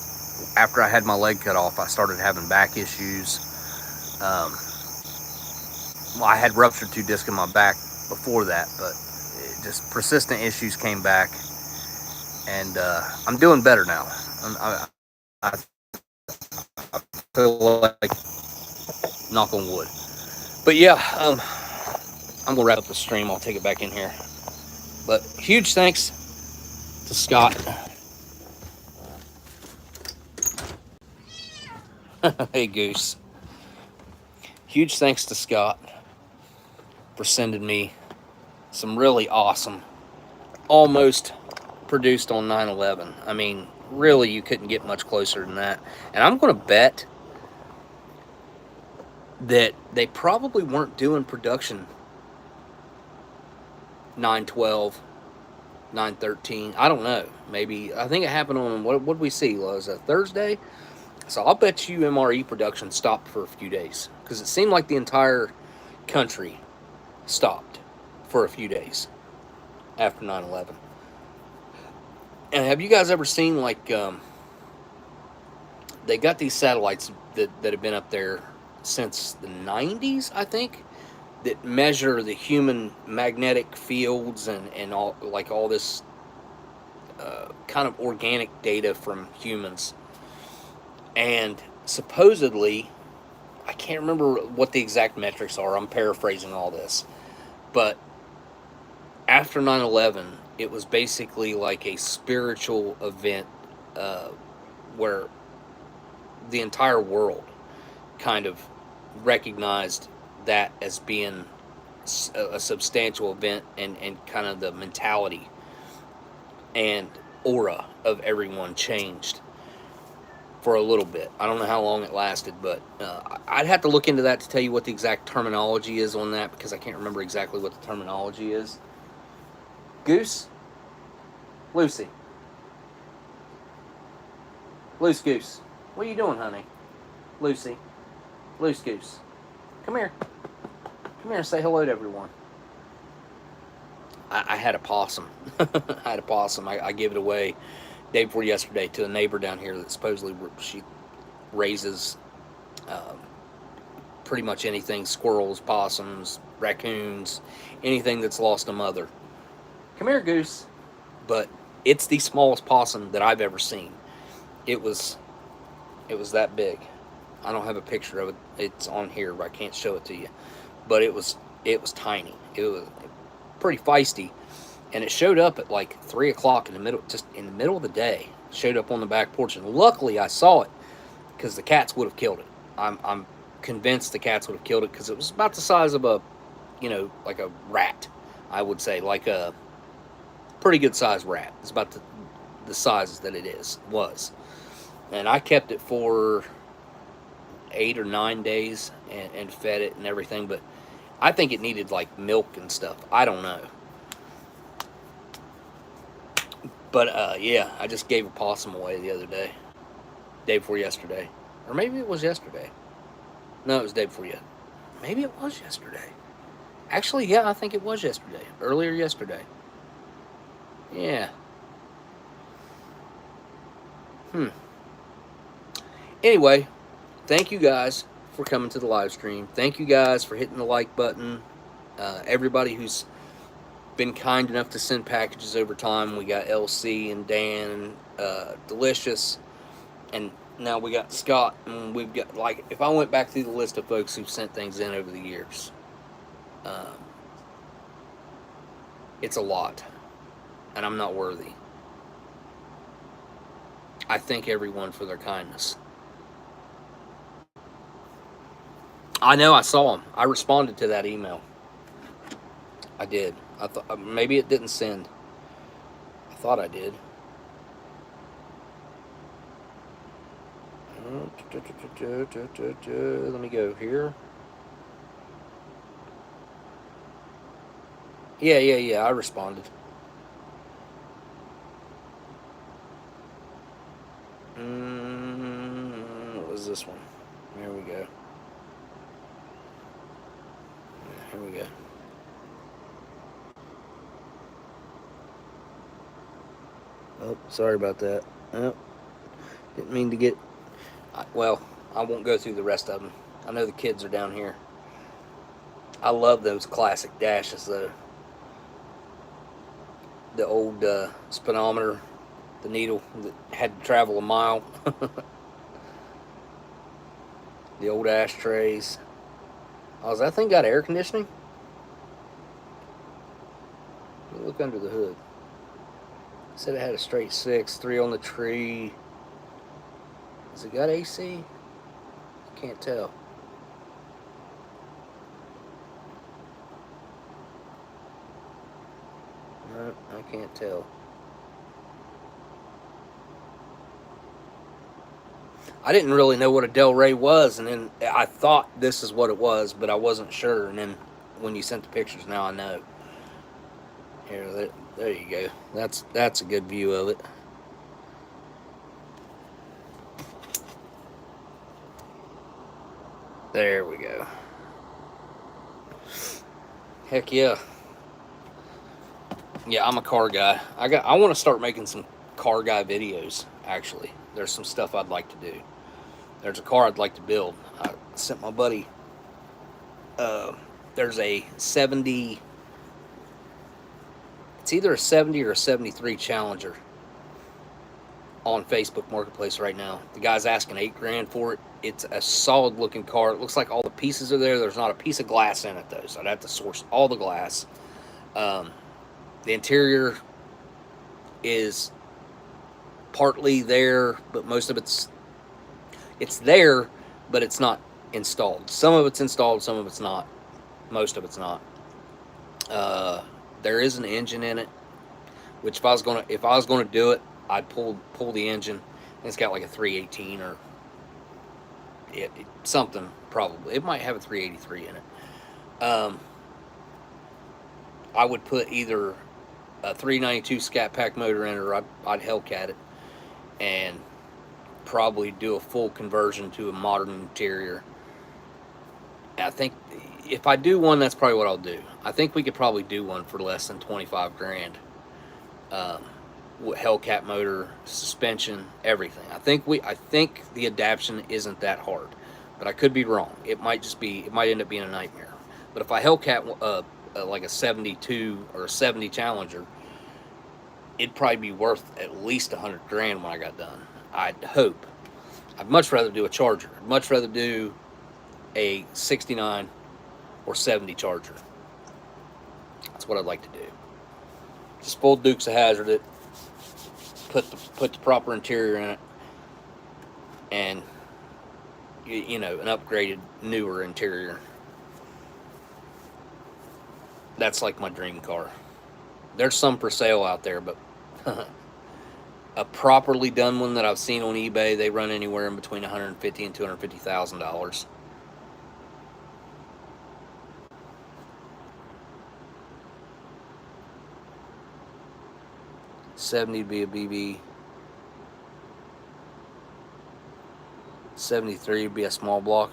after I had my leg cut off, I started having back issues. I had ruptured 2 discs in my back before that, but just persistent issues came back, and I'm doing better now. I feel like, knock on wood. But yeah, I'm gonna wrap up the stream. I'll take it back in here. But huge thanks to Scott. Hey, Goose. Huge thanks to Scott for sending me some really awesome, almost produced on 9/11. I mean, really, you couldn't get much closer than that. And I'm going to bet that they probably weren't doing production 9/12, 9/13. I don't know. Maybe, I think it happened on, what did we see? Was it Thursday? So I'll bet you MRE production stopped for a few days, because it seemed like the entire country stopped for a few days after 9/11. And have you guys ever seen, like, they got these satellites that have been up there since the 90s, I think, that measure the human magnetic fields and all, like, all this kind of organic data from humans. And supposedly, I can't remember what the exact metrics are. I'm paraphrasing all this. But after 9/11, it was basically like a spiritual event where the entire world kind of recognized that as being a substantial event, and kind of the mentality and aura of everyone changed for a little bit. I don't know how long it lasted, but I'd have to look into that to tell you what the exact terminology is on that, because I can't remember exactly what the terminology is. Goose? Lucy? Loose goose. What are you doing, honey? Lucy? Loose goose. Come here. Come here and say hello to everyone. I had a possum. I had a possum. I gave it away day before yesterday to a neighbor down here that supposedly she raises pretty much anything: squirrels, possums, raccoons, anything that's lost a mother. Come here, goose. But it's the smallest possum that I've ever seen. It was that big. I don't have a picture of it. It's on here, but I can't show it to you. But it was tiny. It was pretty feisty, and it showed up at like 3 o'clock in the middle of the day. It showed up on the back porch, and luckily I saw it, because the cats would have killed it. I'm convinced the cats would have killed it, because it was about the size of a, like a rat. I would say like a pretty good sized rat. It's about the size that it was, and I kept it for 8 or 9 days and fed it and everything, but I think it needed like milk and stuff. I don't know. But yeah, I just gave a possum away the other day. Day before yesterday. Or maybe it was yesterday. No, it was day before yet. Maybe it was yesterday. Actually, yeah, I think it was yesterday. Earlier yesterday. Yeah. Anyway, thank you guys for coming to the live stream. Thank you guys for hitting the like button. Everybody who's been kind enough to send packages over time. We got LC and Dan and Delicious, and now we got Scott, and we've got, like, if I went back through the list of folks who've sent things in over the years, it's a lot, and I'm not worthy. I thank everyone for their kindness. I know, I saw them. I responded to that email. I did. I thought maybe it didn't send. I thought I did. Let me go here. Yeah. I responded. What was this one? Here we go. Here we go. Oh, sorry about that. Oh, didn't mean to get... Well, I won't go through the rest of them. I know the kids are down here. I love those classic dashes, though. The old speedometer, the needle that had to travel a mile. The old ashtrays. Oh, has that thing got air conditioning? Let me look under the hood. It said it had a straight 6, 3 on the tree. Has it got AC? I can't tell. No, I can't tell. I didn't really know what a Del Rey was, and then I thought this is what it was, but I wasn't sure, and then when you sent the pictures, now I know. Here, there you go. That's a good view of it. There we go. Heck yeah. Yeah, I'm a car guy. I want to start making some car guy videos, actually. There's some stuff I'd like to do. There's a car I'd like to build. I sent my buddy, there's a 70, it's either a 70 or a 73 Challenger on Facebook Marketplace right now. The guy's asking $8,000 for it. It's a solid looking car. It looks like all the pieces are there. There's not a piece of glass in it, though, so I'd have to source all the glass. The interior is partly there, but most of it's there, but it's not installed. Some of it's installed, some of it's not. Most of it's not. There is an engine in it, which if I was gonna do it, I'd pull the engine. It's got like a 318 or something probably. It might have a 383 in it. I would put either a 392 Scat Pack motor in it, or I'd Hellcat it and probably do a full conversion to a modern interior. I think if I do one, that's probably what I'll do. I think we could probably do one for less than 25 grand. Hellcat motor, suspension, everything. I think the adaptation isn't that hard, but I could be wrong. It might end up being a nightmare. But if I Hellcat like a 72 or a 70 Challenger, it'd probably be worth at least 100 grand when I got done. I'd hope. I'd much rather do a Charger. I'd much rather do a 69 or 70 Charger. That's what I'd like to do. Just full Dukes of Hazzard it, put the proper interior in it, and an upgraded, newer interior. That's like my dream car. There's some for sale out there, but a properly done one that I've seen on eBay, they run anywhere in between $150,000 and $250,000. $70 would be a BB. $73 would be a small block.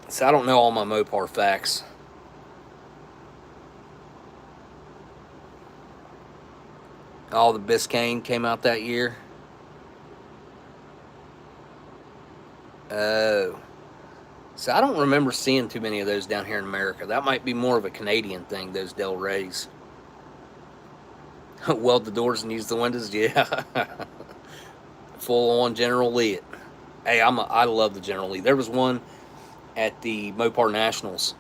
So I don't know all my Mopar facts. All the Biscayne came out that year. Oh. So I don't remember seeing too many of those down here in America. That might be more of a Canadian thing, those Del Reys. Weld the doors and use the windows? Yeah. Full on General Lee it. Hey, I love the General Lee. There was one at the Mopar Nationals,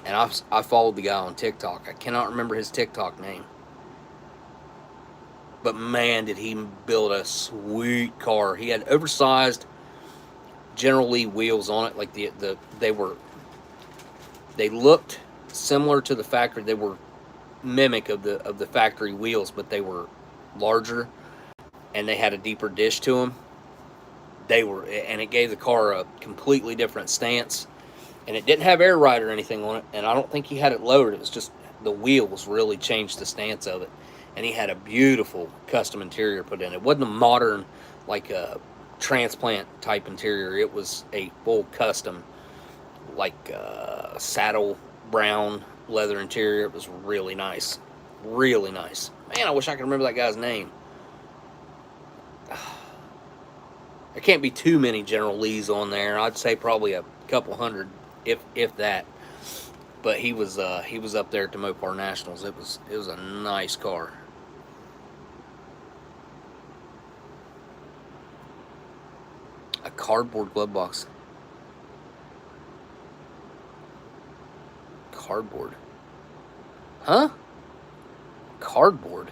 and I followed the guy on TikTok. I cannot remember his TikTok name, but man, did he build a sweet car. He had oversized General Lee wheels on it, like they looked similar to the factory. They were mimic of the factory wheels, but they were larger and they had a deeper dish to them. And it gave the car a completely different stance, and it didn't have air ride or anything on it, and I don't think he had it lowered. It was just the wheels really changed the stance of it, and he had a beautiful custom interior put in. It wasn't a modern, like a transplant type interior. It was a full custom, like saddle brown leather interior. It was really nice. Really nice. Man, I wish I could remember that guy's name. There can't be too many General Lees on there. I'd say probably a couple hundred, if that. But he was up there at the Mopar Nationals. It was a nice car. A cardboard glove box. Cardboard. Huh? Cardboard.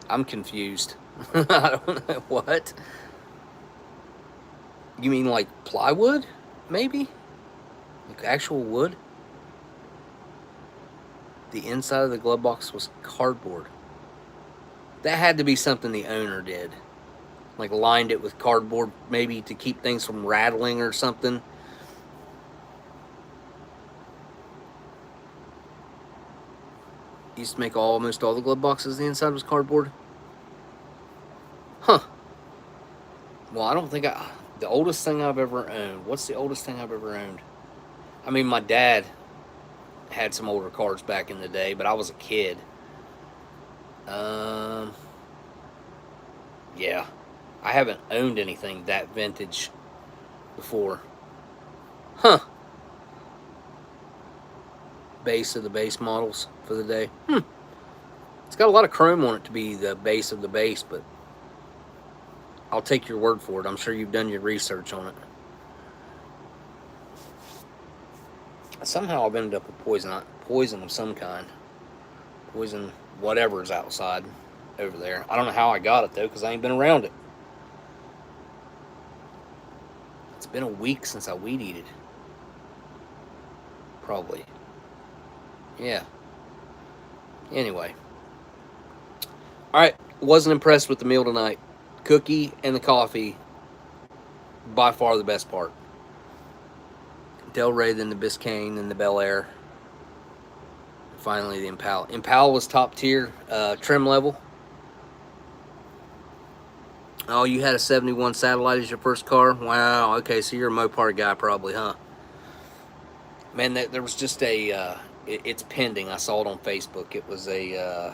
I'm confused. I don't know what. You mean like plywood? Maybe? Like actual wood? The inside of the glove box was cardboard. That had to be something the owner did. Like lined it with cardboard, maybe to keep things from rattling or something. Used to make almost all the glove boxes, the inside was cardboard. Huh. Well, I don't think the oldest thing I've ever owned. What's the oldest thing I've ever owned? I mean, my dad had some older cars back in the day, but I was a kid. Yeah. I haven't owned anything that vintage before. Huh. Base of the base models for the day. It's got a lot of chrome on it to be the base of the base, but I'll take your word for it. I'm sure you've done your research on it. Somehow I've ended up with poison of some kind. Poison whatever's outside. over there. I don't know how I got it though, because I ain't been around it. It's been a week since I weed eated. Probably. Yeah. Anyway. Alright. Wasn't impressed with the meal tonight. Cookie and the coffee, by far the best part. Del Rey, then the Biscayne, then the Bel Air. Finally, the Impala. Impala was top tier, trim level. Oh, you had a 71 Satellite as your first car? Wow, okay, so you're a Mopar guy probably, huh? Man, there was just a, it's pending. I saw it on Facebook. It was a,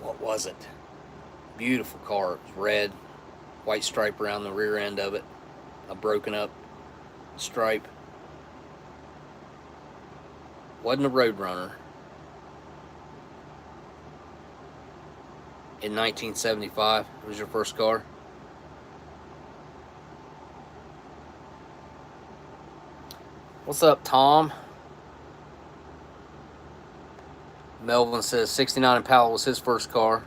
what was it? Beautiful car. It was red, white stripe around the rear end of it, a broken up stripe. Wasn't a Roadrunner. In 1975, it was your first car. What's up, Tom? Melvin says 69 Impala was his first car.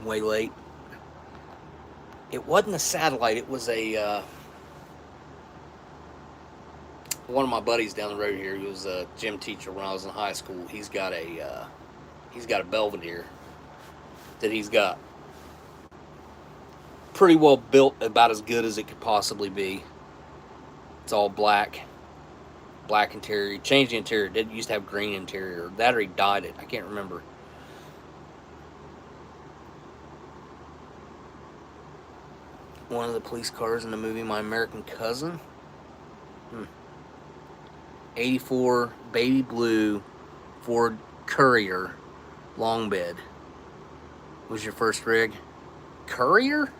Way late. It wasn't a Satellite. It was a one of my buddies down the road here. He was a gym teacher when I was in high school. He's got a Belvedere that he's got pretty well built, about as good as it could possibly be. It's all black interior. He changed the interior. It used to have green interior. That or he dyed it. I can't remember. One of the police cars in the movie My American Cousin. 84 baby blue Ford Courier long bed was your first rig. Courier?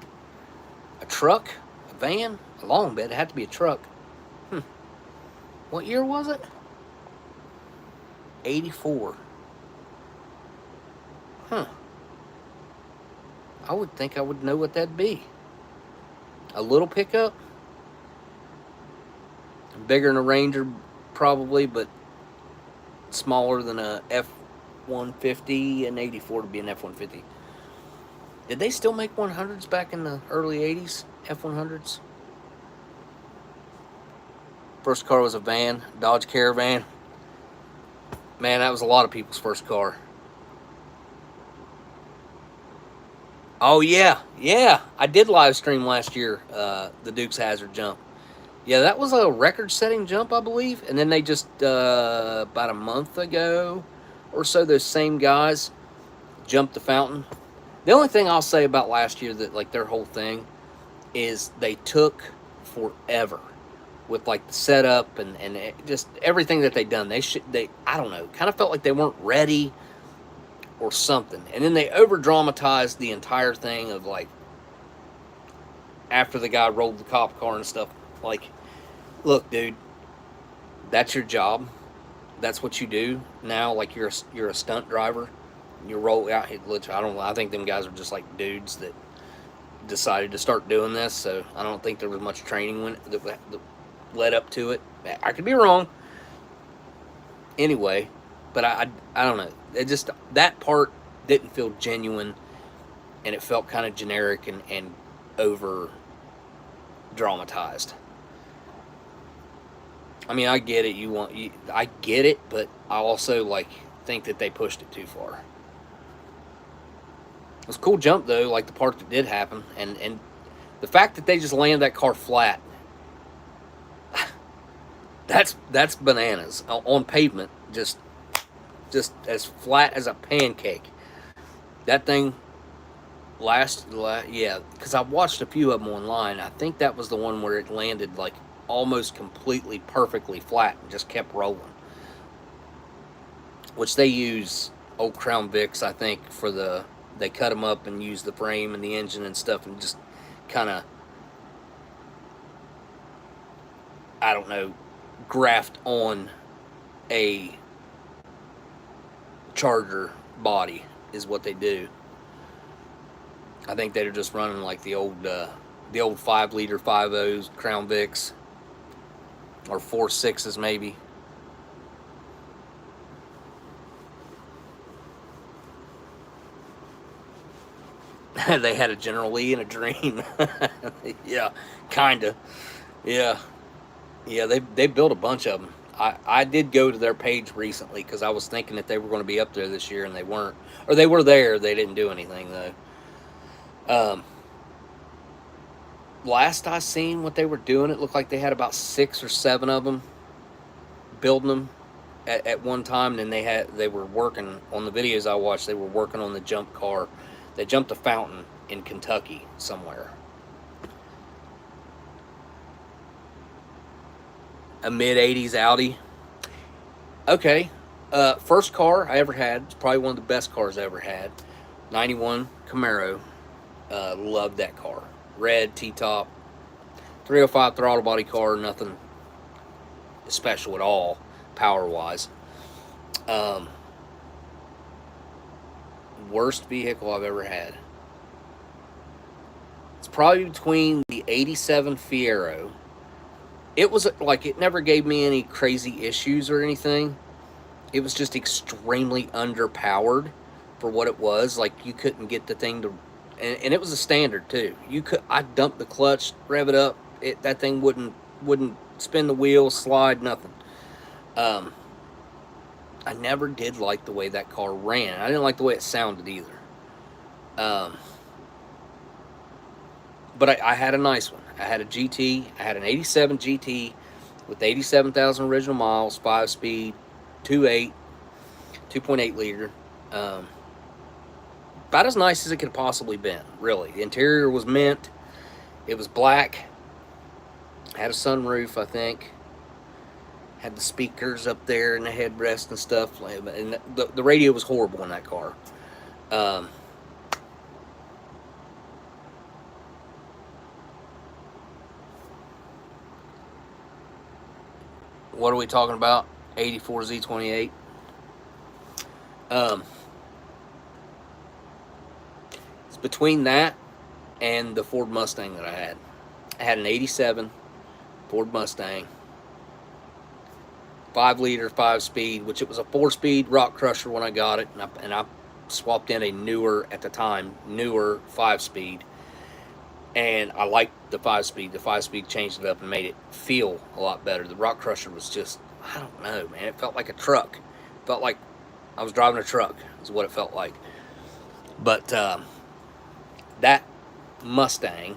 A truck? A van? A long bed? It had to be a truck. What year was it? 84. I would think I would know what that'd be. A little pickup? Bigger than a Ranger, probably, but smaller than a F-150, and 84 to be an F-150. Did they still make 100s back in the early 80s? F-100s? First car was a van, Dodge Caravan. Man, that was a lot of people's first car. Oh, yeah. I did live stream last year, the Dukes Hazzard jump. Yeah, that was a record-setting jump, I believe. And then they just, about a month ago or so, those same guys jumped the fountain. The only thing I'll say about last year, that like their whole thing, is they took forever with like the setup and just everything that they done. They I don't know, kind of felt like they weren't ready or something. And then they over-dramatized the entire thing of like, after the guy rolled the cop car and stuff. Like, look, dude, that's your job. That's what you do now. Like, you're a stunt driver. You roll out. I think them guys are just like dudes that decided to start doing this. So I don't think there was much training that led up to it. I could be wrong. Anyway, but I don't know. It just, that part didn't feel genuine, and it felt kind of generic and over dramatized. I mean, I get it. I get it, but I also like think that they pushed it too far. It was a cool jump though, like the part that did happen, and the fact that they just landed that car flat. That's bananas on pavement, just as flat as a pancake. That thing yeah, because I've watched a few of them online. I think that was the one where it landed like almost completely perfectly flat and just kept rolling. Which they use old Crown Vics, I think, they cut them up and use the frame and the engine and stuff and just kind of, I don't know, graft on a Charger body is what they do. I think they're just running like the old the old 5-liter 5.0s, Crown Vics, or 4.6s maybe. They had a General Lee and a Dream. Yeah, kinda. Yeah, yeah. They built a bunch of them. I did go to their page recently because I was thinking that they were going to be up there this year and they weren't, or they were there. They didn't do anything though. Last I seen what they were doing, it looked like they had about 6 or 7 of them building them at one time. And then they were working on the videos I watched. They were working on the jump car. They jumped a fountain in Kentucky somewhere. A mid-'80s Audi. Okay. First car I ever had. It's probably one of the best cars I ever had. 91 Camaro. Loved that car. Red, T-top. 305 throttle body car. Nothing special at all, power-wise. Worst vehicle I've ever had. It's probably between the 87 Fiero. It was like, it never gave me any crazy issues or anything. It was just extremely underpowered for what it was. Like, you couldn't get the thing to, and it was a standard too. I dumped the clutch, rev it up, that thing wouldn't spin the wheels, slide, nothing. I never did like the way that car ran. I didn't like the way it sounded either. But I had a nice one. I had a GT. I had an 87 GT with 87,000 original miles, 5-speed, 2.8 liter. About as nice as it could have possibly been, really. The interior was mint. It was black. Had a sunroof, I think. Had the speakers up there and the headrest and stuff. And the radio was horrible in that car. What are we talking about? 84 Z28. It's between that and the Ford Mustang that I had. I had an 87 Ford Mustang. 5-liter, 5-speed, which it was a 4-speed rock crusher when I got it. And I swapped in a newer, at the time, newer 5-speed. And I liked the 5-speed. The 5-speed changed it up and made it feel a lot better. The rock crusher was just, I don't know, man. It felt like a truck. It felt like I was driving a truck, is what it felt like. But that Mustang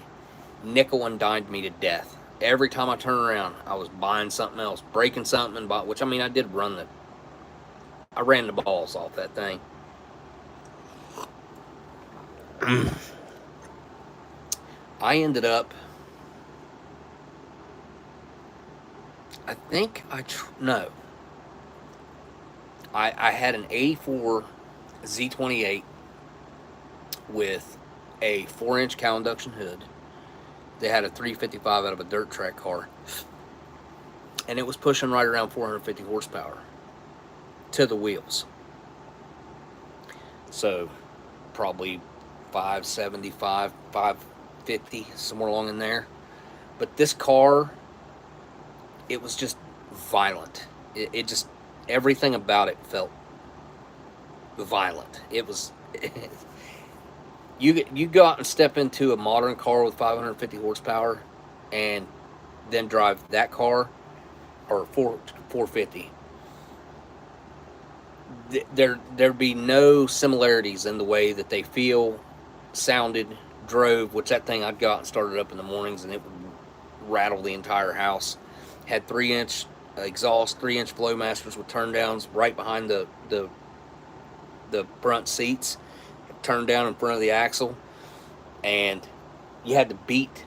nickel and dimed me to death. Every time I turned around, I was buying something else, breaking something, which, I mean, I did I ran the balls off that thing. I ended up, I think no. I had an 84 Z28 with a 4-inch cowl induction hood. They had a 355 out of a dirt track car. And it was pushing right around 450 horsepower to the wheels. So, probably 575, 550, somewhere along in there. But this car, it was just violent. It just, everything about it felt violent. It was... You go out and step into a modern car with 550 horsepower and then drive that car, or 450. There'd be no similarities in the way that they feel, sounded, drove, which that thing I'd go out and started up in the mornings and it would rattle the entire house. Had 3-inch exhaust, 3-inch Flowmasters with turn downs right behind the front seats. Turned down in front of the axle, and you had to beat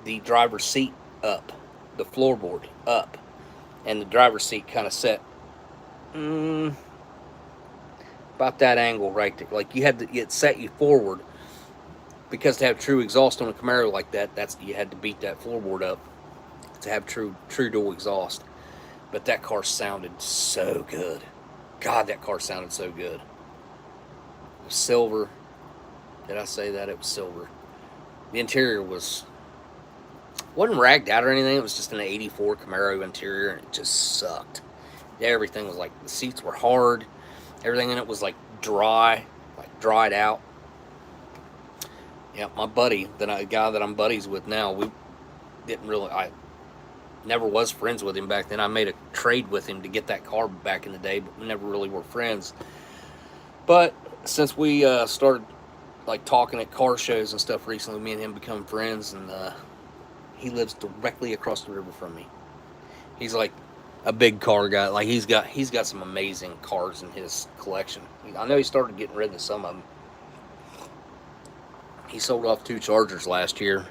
the driver's seat up, the floorboard up, and the driver's seat kind of set about that angle right there. Like, you had to, it set you forward, because to have true exhaust on a Camaro like that, you had to beat that floorboard up to have true dual exhaust. But that car sounded so good. God, that car sounded so good. Silver. Did I say that? It was silver. The interior was wasn't ragged out or anything. It was just an '84 Camaro interior, and it just sucked. Everything was like, the seats were hard. Everything in it was like dry, like dried out. Yeah, my buddy, the guy that I'm buddies with now, we didn't really. I never was friends with him back then. I made a trade with him to get that car back in the day, but we never really were friends. But since we started like talking at car shows and stuff recently, me and him become friends, and he lives directly across the river from me. He's like a big car guy. Like he's got some amazing cars in his collection. I know he started getting rid of some of them. He sold off 2 Chargers last year.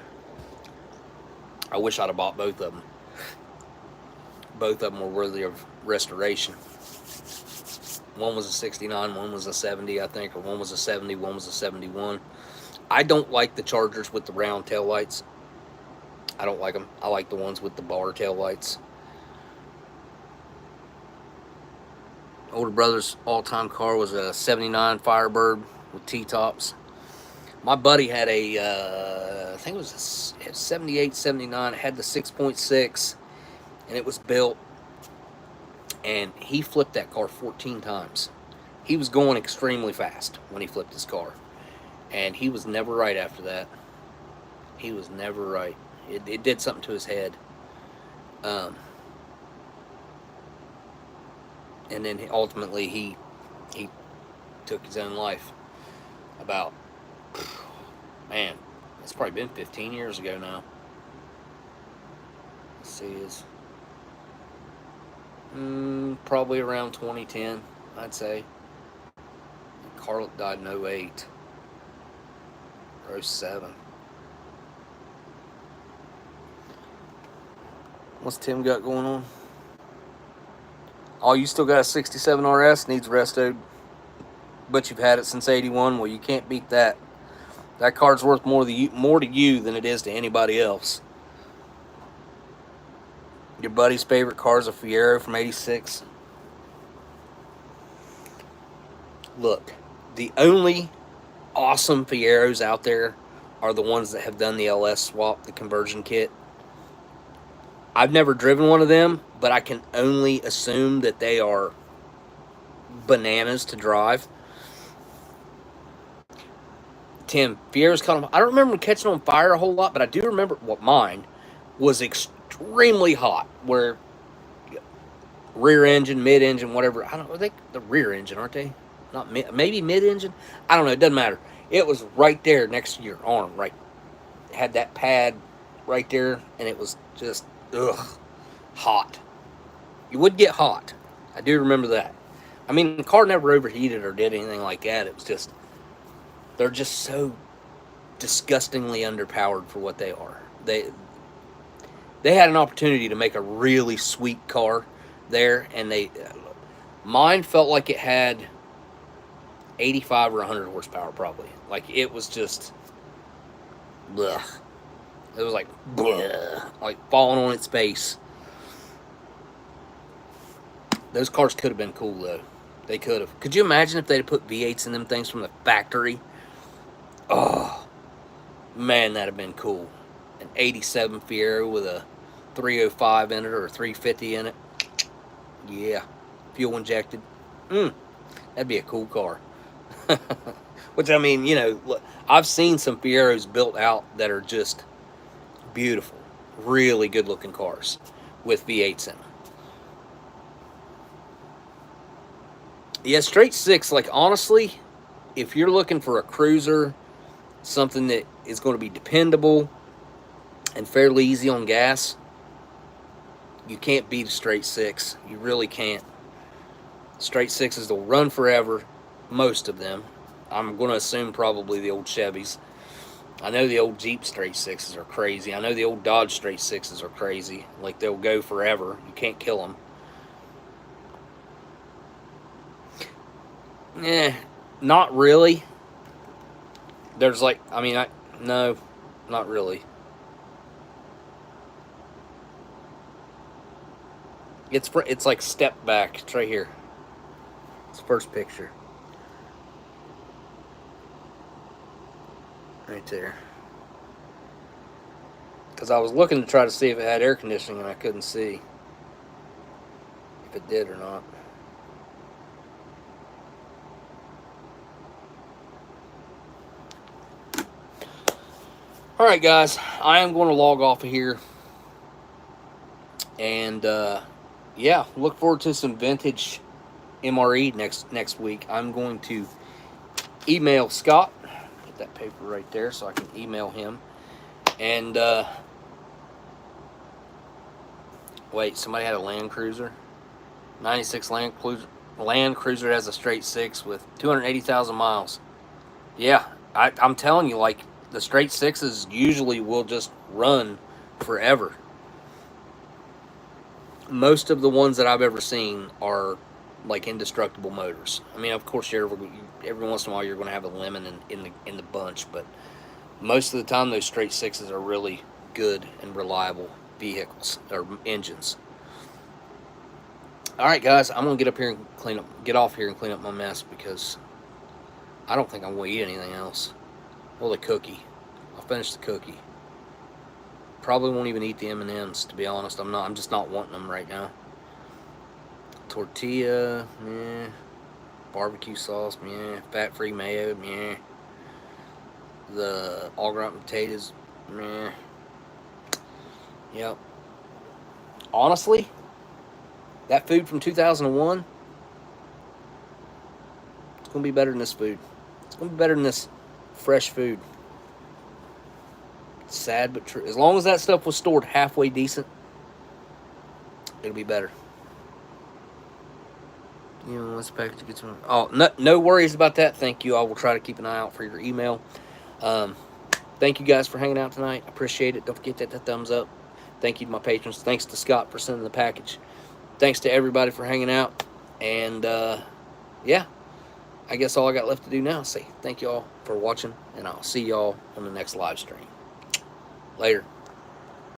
I wish I'd have bought both of them. Both of them were worthy of restoration. One was a 69, one was a 70, I think, or one was a 70, one was a 71. I don't like the Chargers with the round tail lights. I don't like them. I like the ones with the bar tail lights. Older brother's all-time car was a 79 Firebird with T-tops. My buddy had a, I think it was a 78, 79. It had the 6.6, and it was built, and he flipped that car 14 times. He was going extremely fast when he flipped his car, and he was never right after that. He was never right. It did something to his head. And then ultimately he took his own life about, man, it's probably been 15 years ago now. Let's see, is probably around 2010, I'd say. Carl died in 08 or 07. What's Tim got going on? Oh, you still got a 67 RS, needs restoed, but you've had it since 81. Well, you can't beat that. That car's worth more to you than it is to anybody else. Your buddy's favorite car is a Fiero from 86. Look, the only awesome Fieros out there are the ones that have done the LS swap, the conversion kit. I've never driven one of them, but I can only assume that they are bananas to drive. Tim, Fiero's caught on. I don't remember catching on fire a whole lot, but I do remember what mine was extremely hot, where rear engine, mid engine, whatever. I don't know. They the rear engine, aren't they? Not maybe mid engine. I don't know. It doesn't matter. It was right there next to your arm, right? It had that pad right there, and it was just hot. You would get hot. I do remember that. I mean, the car never overheated or did anything like that. It was just, they're just so disgustingly underpowered for what they are. They had an opportunity to make a really sweet car there, and mine felt like it had 85 or 100 horsepower probably. Like, it was just, blech. It was like, bleh, like falling on its face. Those cars could have been cool, though. They could have. Could you imagine if they'd have put V8s in them things from the factory? Oh, man, that'd have been cool. An 87 Fiero with a 305 in it or a 350 in it. Yeah. Fuel injected. That'd be a cool car. Which, I mean, you know, look, I've seen some Fieros built out that are just beautiful. Really good-looking cars with V8s in them. Yeah, straight six, like, honestly, if you're looking for a cruiser, something that is going to be dependable and fairly easy on gas, you can't beat a straight six. You really can't. Straight sixes will run forever, most of them. I'm going to assume probably the old Chevys. I know the old Jeep straight sixes are crazy. I know the old Dodge straight sixes are crazy. Like, they'll go forever. You can't kill them. Not really. There's like, I mean, no, not really. It's like step back. It's right here. It's the first picture. Right there. Because I was looking to try to see if it had air conditioning, and I couldn't see if it did or not. Alright guys, I am going to log off of here. And yeah, look forward to some vintage MRE next week. I'm going to email Scott. Get that paper right there so I can email him. And wait, somebody had a Land Cruiser. 96 Land Cruiser has a straight 6 with 280,000 miles. Yeah, I'm telling you, like, the straight 6s usually will just run forever. Most of the ones that I've ever seen are like indestructible motors. I mean, of course, every once in a while you're going to have a lemon in the bunch, but most of the time those straight 6s are really good and reliable vehicles or engines. All right, guys, I'm gonna get off here and clean up my mess because I don't think I'm gonna eat anything else. Well, the cookie. I'll finish the cookie. Probably won't even eat the M&Ms, to be honest. I'm just not wanting them right now. Tortilla, meh. Barbecue sauce, meh. Fat-free mayo, meh. The au gratin potatoes, meh. Yep. Honestly, that food from 2001, it's gonna be better than this food. It's gonna be better than this fresh food. Sad but true. As long as that stuff was stored halfway decent, it'll be better. You know, once the package gets on. Oh, no worries about that. Thank you. I will try to keep an eye out for your email. Thank you guys for hanging out tonight. I appreciate it. Don't forget that thumbs up. Thank you to my patrons. Thanks to Scott for sending the package. Thanks to everybody for hanging out. And yeah, I guess all I got left to do now is say thank you all for watching, and I'll see y'all on the next live stream. Later.